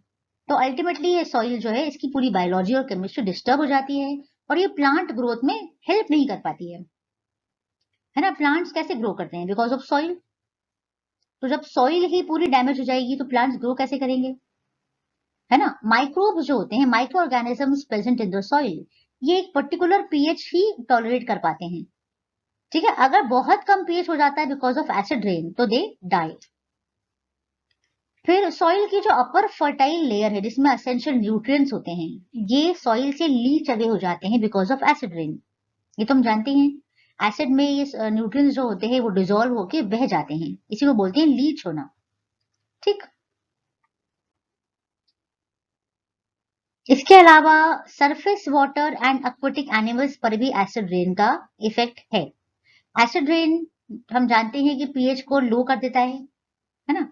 तो अल्टीमेटली ये सॉइल जो है इसकी पूरी बायोलॉजी और केमिस्ट्री डिस्टर्ब हो जाती है और ये प्लांट ग्रोथ में हेल्प नहीं कर पाती है ना। प्लांट्स कैसे ग्रो करते हैं, बिकॉज ऑफ सॉइल। तो जब सॉइल ही पूरी डैमेज हो जाएगी तो प्लांट्स ग्रो कैसे करेंगे, है ना। माइक्रोब्स जो होते हैं, micro organisms present in the soil, ये एक पर्टिकुलर पीएच ही टॉलरेट कर पाते हैं। ठीक है, अगर बहुत कम पीएच हो जाता है बिकॉज ऑफ एसिड रेन तो दे डाई। फिर सॉइल की जो अपर फर्टाइल लेयर है जिसमें एसेंशियल न्यूट्रिएंट्स होते हैं, ये सॉइल से लीच अवे हो जाते हैं बिकॉज ऑफ एसिड रेन। ये तो हम जानते हैं। एसिड में ये न्यूट्रिएंट्स जो होते हैं वो डिसॉल्व होके बह जाते हैं, इसी को बोलते हैं लीच होना। ठीक। इसके अलावा surface water and aquatic animals पर भी एसिड रेन का इफेक्ट है। एसिड रेन हम जानते हैं कि पीएच को लो कर देता है ना?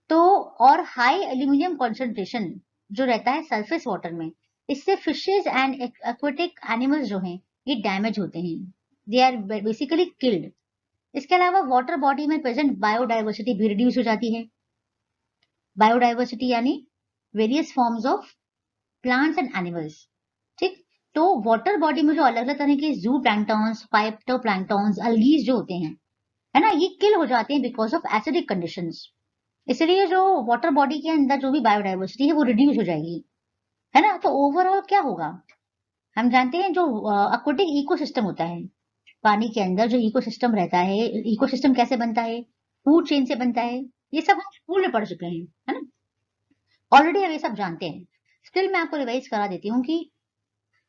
तो और हाई एल्यूमिनियम कंसंट्रेशन जो रहता है सरफेस वाटर में, इससे फिशेज एंड एक्वेटिक एनिमल्स जो हैं ये डैमेज होते हैं, दे आर बेसिकली किल्ड। इसके अलावा वाटर बॉडी में प्रेजेंट बायोडाइवर्सिटी भी रिड्यूस हो जाती है। बायोडाइवर्सिटी यानी various forms of plants and animals. ठीक। तो वाटर बॉडी में जो अलग अलग तरह के जू प्लैंक्टन्स, फाइटोप्लैंक्टन्स, अलगीज जो होते हैं, है ना, ये किल हो जाते हैं बिकॉज ऑफ एसिडिक कंडीशंस। इसलिए जो वाटर बॉडी के अंदर जो भी बायोडाइवर्सिटी है वो रिड्यूस हो जाएगी, है ना? तो ओवरऑल क्या होगा? हम जानते हैं जो एक्वाटिक इकोसिस्टम होता है, पानी के अंदर जो इकोसिस्टम रहता है, इकोसिस्टम कैसे बनता है? फूड चेन से बनता है। ये सब हम स्कूल में पढ़ चुके हैं, है ना? ऑलरेडी हम ये सब जानते हैं। स्टिल मैं आपको रिवाइज करा देती हूँ कि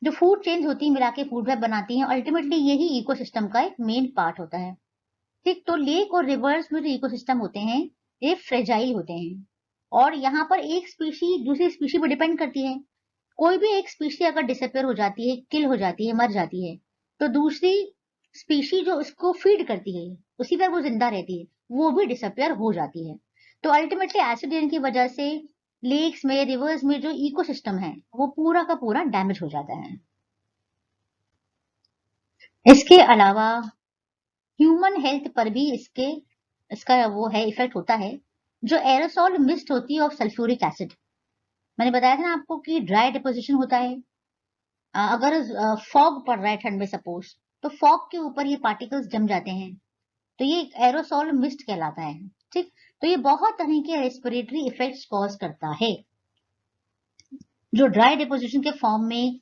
जो फूड चेन्स होती है मिला के फूड वेब बनाती हैं, अल्टीमेटली यही इकोसिस्टम का एक मेन पार्ट होता है। ठीक। तो लेक और रिवर्स में जो इकोसिस्टम होते हैं ये फ्रेजाइल होते हैं, और यहाँ पर एक स्पीशी दूसरी स्पीशी पर डिपेंड करती है। कोई भी एक स्पीशी अगर डिसअपियर हो जाती है, किल हो जाती है, मर जाती है, तो दूसरी स्पीशी जो उसको फीड करती है, उसी पर वो जिंदा रहती है, वो भी डिसअपियर हो जाती है। तो अल्टीमेटली एसिड रेन की वजह से लेक्स में, रिवर्स में जो इकोसिस्टम है वो पूरा का पूरा डैमेज हो जाता है। इसके अलावा ह्यूमन हेल्थ पर भी इसका वो है इफेक्ट होता है। जो एरोसॉल मिस्ट होती है ऑफ सल्फ्यूरिक एसिड, मैंने बताया था ना आपको कि ड्राई डिपोजिशन होता है। अगर फॉग पड़ रहा है ठंड में सपोज, तो फॉग के ऊपर ये पार्टिकल्स जम जाते हैं, तो ये एरोसॉल मिस्ट कहलाता है। ठीक। तो ये बहुत तरह के रेस्पिरेटरी इफेक्ट्स कॉज करता है। जो ड्राई डिपोजिशन के फॉर्म में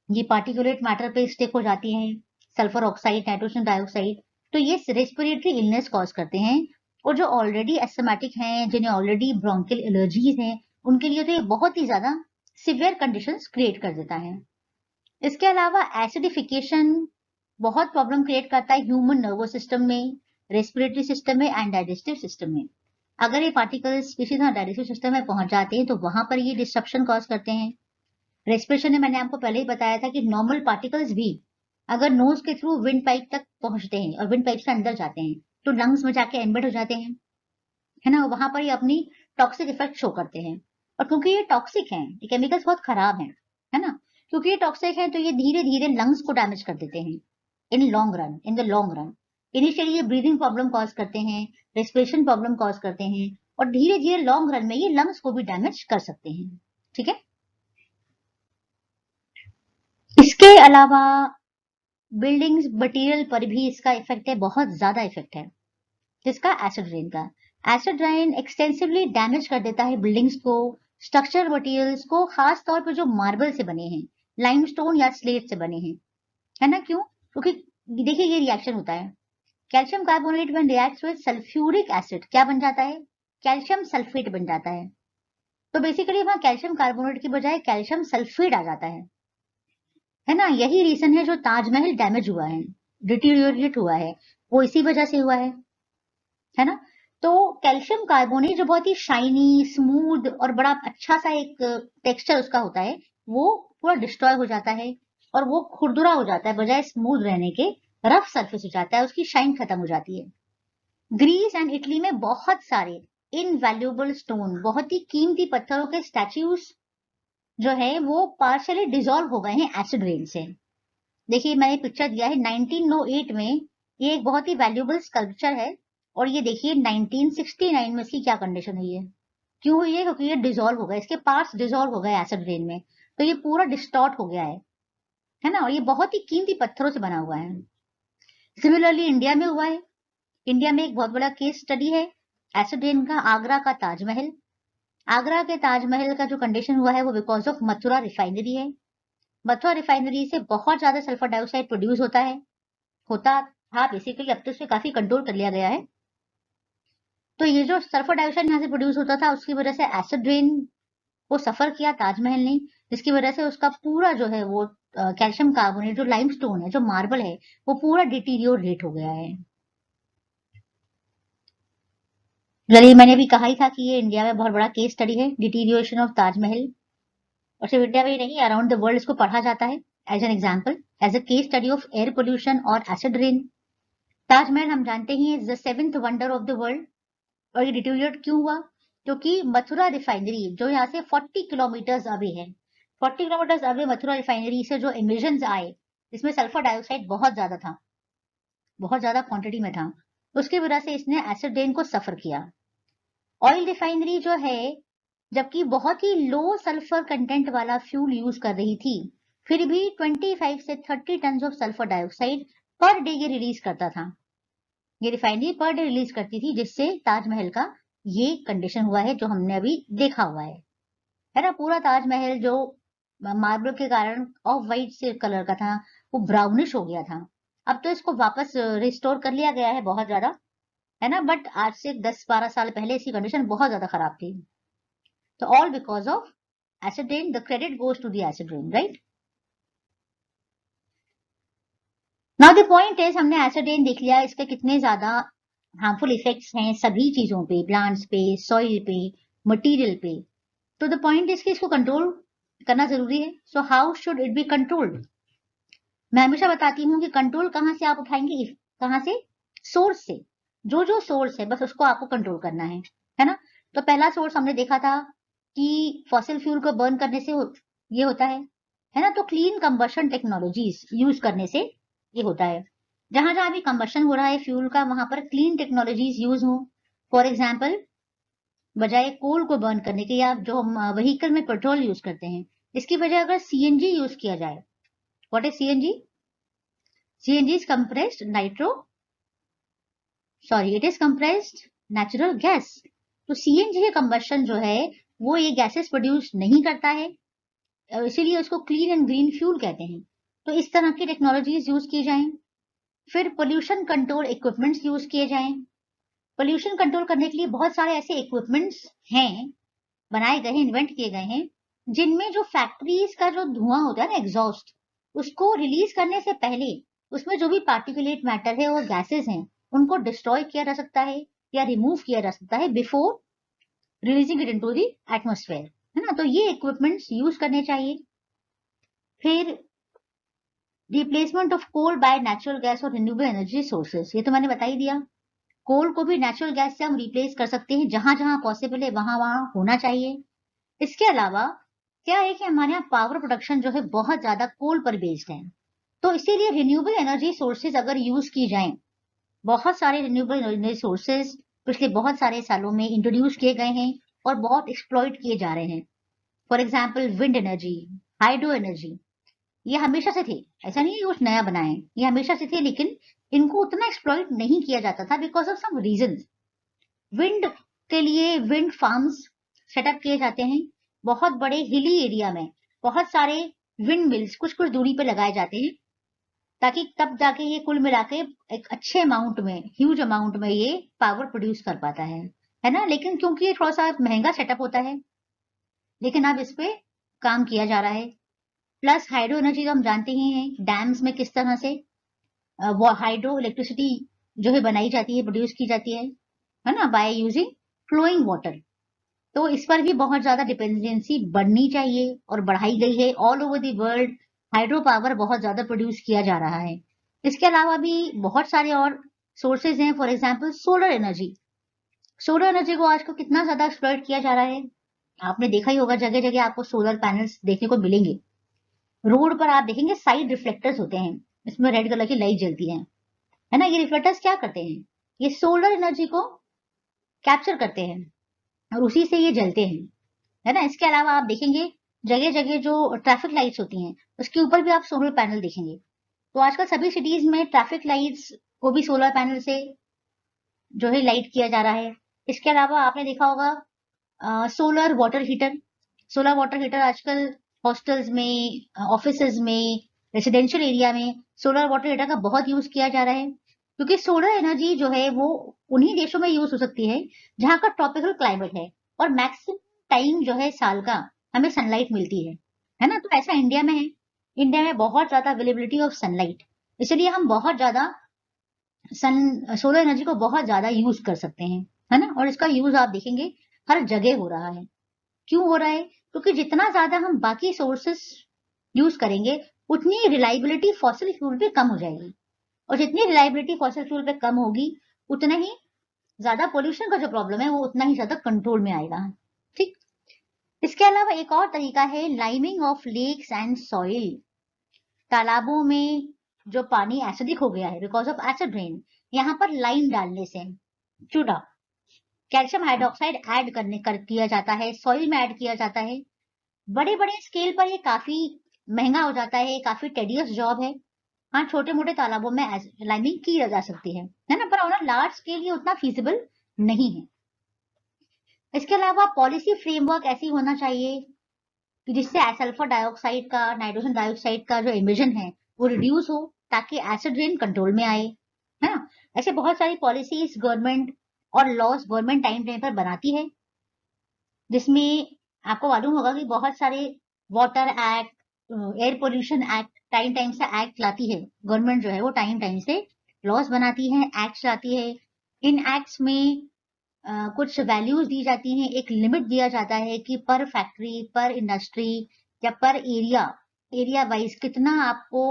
ये पार्टिकुलेट मैटर पे स्टिक हो जाती हैं, सल्फर ऑक्साइड, नाइट्रोजन डाइऑक्साइड, तो ये रेस्पिरेटरी इलनेस कॉज करते हैं। और जो ऑलरेडी एस्थमेटिक हैं, जिन्हें ऑलरेडी ब्रोंकियल एलर्जीज हैं, उनके लिए तो ये बहुत ही ज्यादा सिवियर कंडीशंस क्रिएट कर देता है। इसके अलावा एसिडिफिकेशन बहुत प्रॉब्लम क्रिएट करता है ह्यूमन नर्वस सिस्टम में, रेस्पिरेटरी सिस्टम में एंड डाइजेस्टिव सिस्टम में। अगर ये पार्टिकल्स किसी तरह डाइजेस्टिव सिस्टम में पहुंच जाते हैं तो वहां पर ये डिस्ट्रप्शन कॉज करते हैं। रेस्पिरेशन में मैंने आपको पहले ही बताया था कि नॉर्मल पार्टिकल्स भी अगर नोज के थ्रू विंड पाइप तक पहुंचते हैं और विंड पाइप से अंदर जाते हैं तो लंग्स में जाके एम्बेड हो जाते हैं, है ना? वहां पर ये अपनी टॉक्सिक इफेक्ट शो करते हैं। और क्योंकि ये टॉक्सिक हैं, ये केमिकल्स बहुत खराब हैं, है ना? क्योंकि ये टॉक्सिक है तो ये धीरे धीरे लंग्स को डैमेज कर देते हैं in the long run. Initially ये ब्रीदिंग प्रॉब्लम कॉज करते हैं, रेस्पिरेशन प्रॉब्लम कॉज करते हैं, और धीरे धीरे लॉन्ग रन में ये लंग्स को भी डैमेज कर सकते हैं। ठीक है। इसके अलावा बिल्डिंग्स मटेरियल पर भी इसका इफेक्ट है, बहुत ज्यादा इफेक्ट है। जिसका एसिड रेन का, एसिड रेन एक्सटेंसिवली डैमेज कर देता है बिल्डिंग्स को, स्ट्रक्चरल मटेरियल्स को, खास तौर पर जो मार्बल से बने हैं, लाइमस्टोन या स्लेट से बने हैं, है ना? क्यों? क्योंकि देखिए ये रिएक्शन होता है, calcium carbonate when reacts with sulphuric acid क्या बन जाता है? कैल्शियम सल्फेट बन जाता है। तो बेसिकली वहां कैल्शियम कार्बोनेट की बजाय कैल्शियम सल्फेट आ जाता है ना? यही रीजन है जो ताजमहल डैमेज हुआ है, डिटीरियोरेट हुआ है, वो इसी वजह से हुआ है ना? तो कैल्शियम कार्बोनेट जो बहुत ही शाइनी, स्मूथ और बड़ा अच्छा सा एक टेक्सचर उसका होता है, वो पूरा डिस्ट्रॉय हो जाता है और वो खुरदुरा हो जाता है, बजाय स्मूथ रहने के रफ सरफेस हो जाता है, उसकी शाइन खत्म हो जाती है। ग्रीस एंड इटली में बहुत सारे इनवैल्यूएबल स्टोन, बहुत ही कीमती पत्थरों के स्टैच्यूज जो है वो पार्शियली डिसॉल्व हो गए हैं एसिड रेन से। देखिए मैंने पिक्चर दिया है 1908 में, ये एक बहुत ही वैल्यूएबल स्कल्पचर है, और ये देखिए 1969 में इसकी क्या कंडीशन हुई है। क्यों हुई है? क्योंकि ये डिसॉल्व हो गया, इसके पार्ट्स डिसॉल्व हो गए एसिड रेन में, तो ये पूरा डिस्टॉर्ट हो गया है ना? और ये बहुत ही कीमती पत्थरों से बना हुआ है। सिमिलरली इंडिया में हुआ है। इंडिया में एक बहुत बड़ा केस स्टडी है एसिड रेन का, आगरा का ताजमहल। आगरा के ताजमहल का जो कंडीशन हुआ है वो बिकॉज ऑफ मथुरा रिफाइनरी है। मथुरा रिफाइनरी से बहुत ज्यादा सल्फर डाइऑक्साइड प्रोड्यूस होता था बेसिकली, अब तो उसे काफी कंट्रोल कर लिया गया है। तो ये जो सल्फर डाइऑक्साइड यहाँ से प्रोड्यूस होता था उसकी वजह से एसिड रेन को सफर किया ताजमहल ने, जिसकी वजह से उसका पूरा जो है वो कैल्शियम कार्बोनेट जो लाइमस्टोन है, जो मार्बल है, वो पूरा डिटीरियोरेट हो गया है। चलिए, मैंने भी कहा ही था कि ये इंडिया में बहुत बड़ा केस स्टडी है, डिटीरियोरेशन ऑफ ताजमहल। और सिर्फ इंडिया में ही नहीं, अराउंड द वर्ल्ड इसको पढ़ा जाता है as an example, as a case study of air pollution और एसिड रेन। ताजमहल हम जानते ही is the 7th wonder of the world. और ये डिटीरियोरेट क्यों हुआ? क्योंकि मथुरा रिफाइनरी जो यहाँ से 40 किलोमीटर अवे है, 40 किलोमीटर अवे मथुरा रिफाइनरी से जो इमिशंस आए, इसमें सल्फर डाइऑक्साइड बहुत ज्यादा था, बहुत ज्यादा क्वांटिटी में था। उसकी वजह से इसने एसिड रेन को सफर किया। ऑयल रिफाइनरी जो है, जबकि बहुत ही लो सल्फर कंटेंट वाला फ्यूल यूज कर रही थी, फिर भी 25 से 30 ton of sulphur dioxide per day ये रिलीज करता था। ये रिफाइनरी पर डे रिलीज करती थी, जिससे ताजमहल का ये कंडीशन हुआ है जो हमने अभी देखा हुआ है ना। पूरा ताजमहल जो मार्बल के कारण ऑफ वाइट से कलर का था, वो ब्राउनिश हो गया था। अब तो इसको वापस रिस्टोर कर लिया गया है बहुत ज्यादा, है ना, बट आज से 10-12 साल पहले इसकी कंडीशन बहुत ज्यादा खराब थी। तो all because of acid rain, the credit goes to the acid rain, right. Now the point is, हमने एसिड रेन देख लिया, इसके कितने ज्यादा हार्मफुल इफेक्ट्स हैं सभी चीजों पे, प्लांट्स पे, सॉइल पे, मटेरियल पे। तो द पॉइंट इज कि इसको कंट्रोल करना जरूरी है। So how should it be controlled? मैं हमेशा बताती हूँ कि कंट्रोल कहाँ से आप उठाएंगे, कहाँ से? सोर्स से। जो जो सोर्स है बस उसको आपको कंट्रोल करना है ना। तो पहला सोर्स हमने देखा था कि फॉसिल फ्यूल को बर्न करने से ये होता है ना। तो क्लीन कंबशन टेक्नोलॉजीज यूज करने से ये होता है। जहां जहां भी कंबशन हो रहा है फ्यूल का, वहां पर क्लीन टेक्नोलॉजीज यूज हो। फॉर एग्जाम्पल, बजाय कोल को बर्न करने के, या जो हम व्हीकल में पेट्रोल यूज करते हैं, इसकी वजह अगर सीएनजी यूज किया जाए। What is CNG? CNG is compressed nitro, sorry, it is compressed natural gas. तो सीएनजी का कंबशन जो है, वो ये गैसेस प्रोड्यूस नहीं करता है, इसीलिए उसको क्लीन एंड ग्रीन फ्यूल कहते हैं। तो इस तरह की टेक्नोलॉजीज यूज की जाएं। फिर पोल्यूशन कंट्रोल इक्विपमेंट्स यूज किए जाएं। पोल्यूशन कंट्रोल करने के लिए बहुत सारे ऐसे इक्विपमेंट्स हैं, बनाए गए हैं, इन्वेंट किए गए हैं, जिनमें जो फैक्ट्रीज का जो धुआं होता है ना, एग्जॉस्ट, उसको रिलीज करने से पहले उसमें जो भी पार्टिकुलेट मैटर है और गैसेस हैं, उनको डिस्ट्रॉय किया जा सकता है या रिमूव किया जा सकता है before releasing it into the atmosphere, है ना। तो ये इक्विपमेंट्स यूज करने चाहिए। फिर replacement of coal by natural gas और रिन्यूएबल एनर्जी सोर्सेस, ये तो मैंने बता ही दिया। कोल को भी नेचुरल गैस से हम रिप्लेस कर सकते हैं, जहां जहां पॉसिबल है वहां वहां होना चाहिए। इसके अलावा क्या है कि हमारे यहाँ पावर प्रोडक्शन जो है बहुत ज्यादा कोल पर बेस्ड है, तो इसीलिए रिन्यूएबल एनर्जी सोर्सेज अगर यूज की जाएं, बहुत सारे रिन्यूएबल एनर्जी सोर्सेज पिछले बहुत सारे सालों में इंट्रोड्यूस किए गए हैं और बहुत एक्सप्लॉइट किए जा रहे हैं। For example, wind energy, hydro energy, ये हमेशा से थे, ऐसा नहीं है कुछ नया बनाए, ये हमेशा से थे, लेकिन इनको उतना एक्सप्लॉइट नहीं किया जाता था because of some reason. Wind के लिए विंड फार्म्स सेटअप किए जाते हैं, बहुत बड़े हिली एरिया में बहुत सारे विंड मिल्स कुछ कुछ दूरी पे लगाए जाते हैं, ताकि तब जाके ये कुल मिला के एक अच्छे अमाउंट में, ह्यूज अमाउंट में ये पावर प्रोड्यूस कर पाता है ना। लेकिन क्योंकि ये थोड़ा सा महंगा सेटअप होता है, लेकिन अब इस पे काम किया जा रहा है। प्लस हाइड्रो एनर्जी तो हम जानते ही हैं, डैम्स में किस तरह से वो हाइड्रो इलेक्ट्रिसिटी जो है बनाई जाती है, प्रोड्यूस की जाती है ना, बाय यूजिंग फ्लोइंग वाटर। तो इस पर भी बहुत ज्यादा डिपेंडेंसी बढ़नी चाहिए और बढ़ाई गई है। All over the world hydro power बहुत ज्यादा प्रोड्यूस किया जा रहा है। इसके अलावा भी बहुत सारे और सोर्सेज हैं। For example, solar energy. Solar energy को आज को कितना ज्यादा एक्सप्लॉइट किया जा रहा है, आपने देखा ही होगा, जगह जगह आपको सोलर पैनल्स देखने को मिलेंगे। रोड पर आप देखेंगे साइड रिफ्लेक्टर्स होते हैं, इसमें रेड कलर की लाइट जलती है ना। ये रिफ्लेक्टर्स क्या करते हैं? ये सोलर एनर्जी को कैप्चर करते हैं और उसी से ये जलते हैं, है ना। इसके अलावा आप देखेंगे जगह जगह जो ट्रैफिक लाइट्स होती हैं, उसके ऊपर भी आप सोलर पैनल देखेंगे। तो आजकल सभी सिटीज में ट्रैफिक लाइट्स को भी सोलर पैनल से जो है लाइट किया जा रहा है। इसके अलावा आपने देखा होगा solar water heater. Solar water heater आजकल हॉस्टल्स में, ऑफिसेज में, रेसिडेंशियल एरिया में सोलर वाटर हीटर का बहुत यूज किया जा रहा है, क्योंकि सोलर एनर्जी जो है वो उन्हीं देशों में यूज हो सकती है जहां का ट्रॉपिकल क्लाइमेट है और मैक्सिमम टाइम जो है साल का हमें सनलाइट मिलती है ना। तो ऐसा इंडिया में है, इंडिया में बहुत ज्यादा अवेलेबिलिटी ऑफ सनलाइट, इसलिए हम बहुत ज्यादा सोलर एनर्जी को बहुत ज्यादा यूज कर सकते हैं, है ना। और इसका यूज आप देखेंगे हर जगह हो रहा है। क्यों हो रहा है? क्योंकि जितना ज्यादा हम बाकी सोर्सेस यूज करेंगे उतनी रिलायबिलिटी फॉसिल फ्यूल पे कम हो जाएगी, और जितनी रिलायबिलिटी फॉसिल फ्यूल पे कम होगी उतना ही ज्यादा पोल्यूशन का जो प्रॉब्लम है वो उतना ही ज्यादा कंट्रोल में आएगा। ठीक। इसके अलावा एक और तरीका है liming of lakes and soil. तालाबों में जो पानी एसिडिक हो गया है बिकॉज ऑफ एसिड रेन, यहाँ पर लाइम डालने से चूना कैल्शियम हाइड्रोक्साइड ऐड किया जाता है, सॉइल में ऐड किया जाता है। बड़े बड़े स्केल पर ये काफी महंगा हो जाता है, काफी टेडियस जॉब है। हाँ, छोटे मोटे तालाबों में लाइमिंग की जा सकती है ना, पर ऑन अ लार्ज स्केल ये उतना फिजिबल नहीं है। इसके अलावा पॉलिसी फ्रेमवर्क ऐसी होना चाहिए कि जिससे सल्फर डाइऑक्साइड का, नाइट्रोजन डाइऑक्साइड का जो इमिशन है वो रिड्यूस हो, ताकि एसिड रेन कंट्रोल में आए, है ना। ऐसे बहुत सारी पॉलिसीज गवर्नमेंट और लॉज गवर्नमेंट टाइम टाइम पर बनाती है, जिसमें आपको मालूम होगा कि बहुत सारे water act, air pollution act, time time से एक्ट लाती है गवर्नमेंट, जो है वो टाइम टाइम से लॉज बनाती है, एक्ट लाती है। इन एक्ट्स में कुछ वैल्यूज दी जाती हैं, एक लिमिट दिया जाता है कि पर फैक्ट्री, पर इंडस्ट्री या पर एरिया वाइज कितना आपको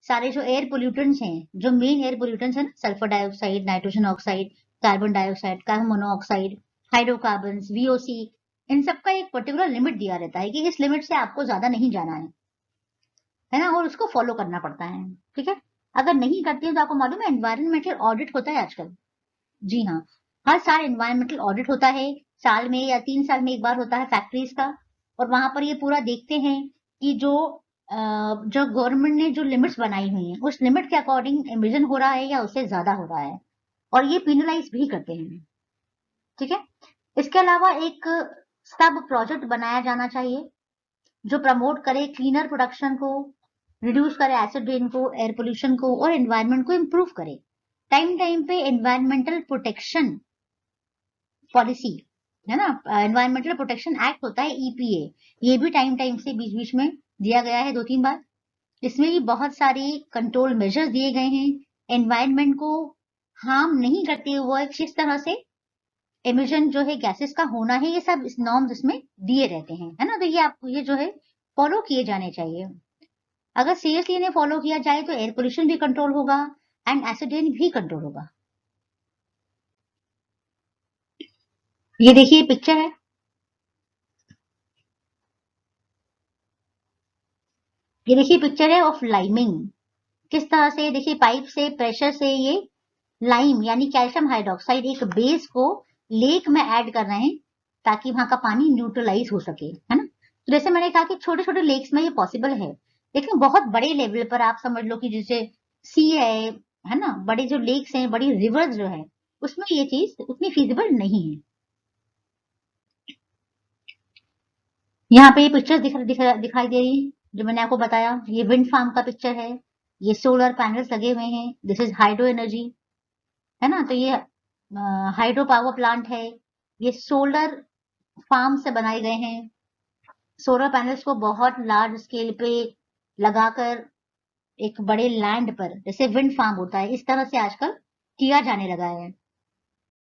सारे जो एयर पोल्यूटेंट्स हैं, जो मेन एयर पोल्यूटेंट्स हैं ना, sulphur dioxide, nitrogen oxide, carbon dioxide, carbon monoxide, hydrocarbon, VOC, इन सब का एक पर्टिकुलर लिमिट दिया रहता है कि इस लिमिट से आपको ज्यादा नहीं जाना है ना, और उसको फॉलो करना पड़ता है। ठीक है। अगर नहीं करती है तो आपको मालूम है एनवायरमेंटल ऑडिट होता है आजकल। जी हाँ, हर साल एनवायरमेंटल ऑडिट होता है, साल में या 3 साल में एक बार होता है फैक्ट्रीज का। और वहां पर ये पूरा देखते हैं कि जो गवर्नमेंट ने जो लिमिट्स बनाई हुई हैं उस लिमिट के अकॉर्डिंग एमिशन हो रहा है या उससे ज्यादा हो रहा है, और ये पिनलाइज भी करते हैं। ठीक है। इसके अलावा एक सब प्रोजेक्ट बनाया जाना चाहिए जो प्रमोट करे क्लीनर प्रोडक्शन को, रिड्यूस करे एसिड रेन को, एयर पोल्यूशन को, और एनवायरमेंट को इम्प्रूव करे। टाइम टाइम पे एनवायरमेंटल प्रोटेक्शन पॉलिसी, है ना, एनवायरमेंटल प्रोटेक्शन एक्ट होता है, ईपीए, ये भी टाइम टाइम से बीच बीच में दिया गया है 2-3 बार। इसमें भी बहुत सारे कंट्रोल मेजर्स दिए गए हैं, एनवायरमेंट को हार्म नहीं करते हुए किस तरह से एमिशन जो है गैसेस का होना है, ये सब इस नॉर्म्स इसमें दिए रहते हैं, है ना। तो ये आपको ये जो है फॉलो किए जाने चाहिए। अगर सीरियसली इन्हें फॉलो किया जाए तो एयर पोल्यूशन भी कंट्रोल होगा एंड एसिड रेन भी कंट्रोल होगा। ये देखिए पिक्चर है, ये देखिए पिक्चर है ऑफ लाइमिंग। किस तरह से देखिए पाइप से प्रेशर से ये लाइम यानी कैल्शियम हाइड्रोक्साइड एक बेस को लेक में ऐड कर रहे हैं ताकि वहां का पानी न्यूट्रलाइज हो सके, है ना। तो जैसे मैंने कहा कि छोटे छोटे लेक्स में ये पॉसिबल है, लेकिन बहुत बड़े लेवल पर आप समझ लो कि जैसे सी है ना, बड़े जो लेक्स हैं, बड़ी रिवर्स जो है, उसमें ये चीज उतनी फिजिबल नहीं है। यहाँ पे ये पिक्चर दिखाई दे रही है जो मैंने आपको बताया, ये विंड फार्म का पिक्चर है, ये सोलर पैनल्स लगे हुए हैं, दिस इज हाइड्रो एनर्जी, है ना। तो ये हाइड्रो पावर प्लांट है, ये सोलर फार्म से बनाए गए हैं। सोलर पैनल्स को बहुत लार्ज स्केल पे लगाकर एक बड़े लैंड पर, जैसे विंड फार्म होता है, इस तरह से आजकल किया जाने लगा है।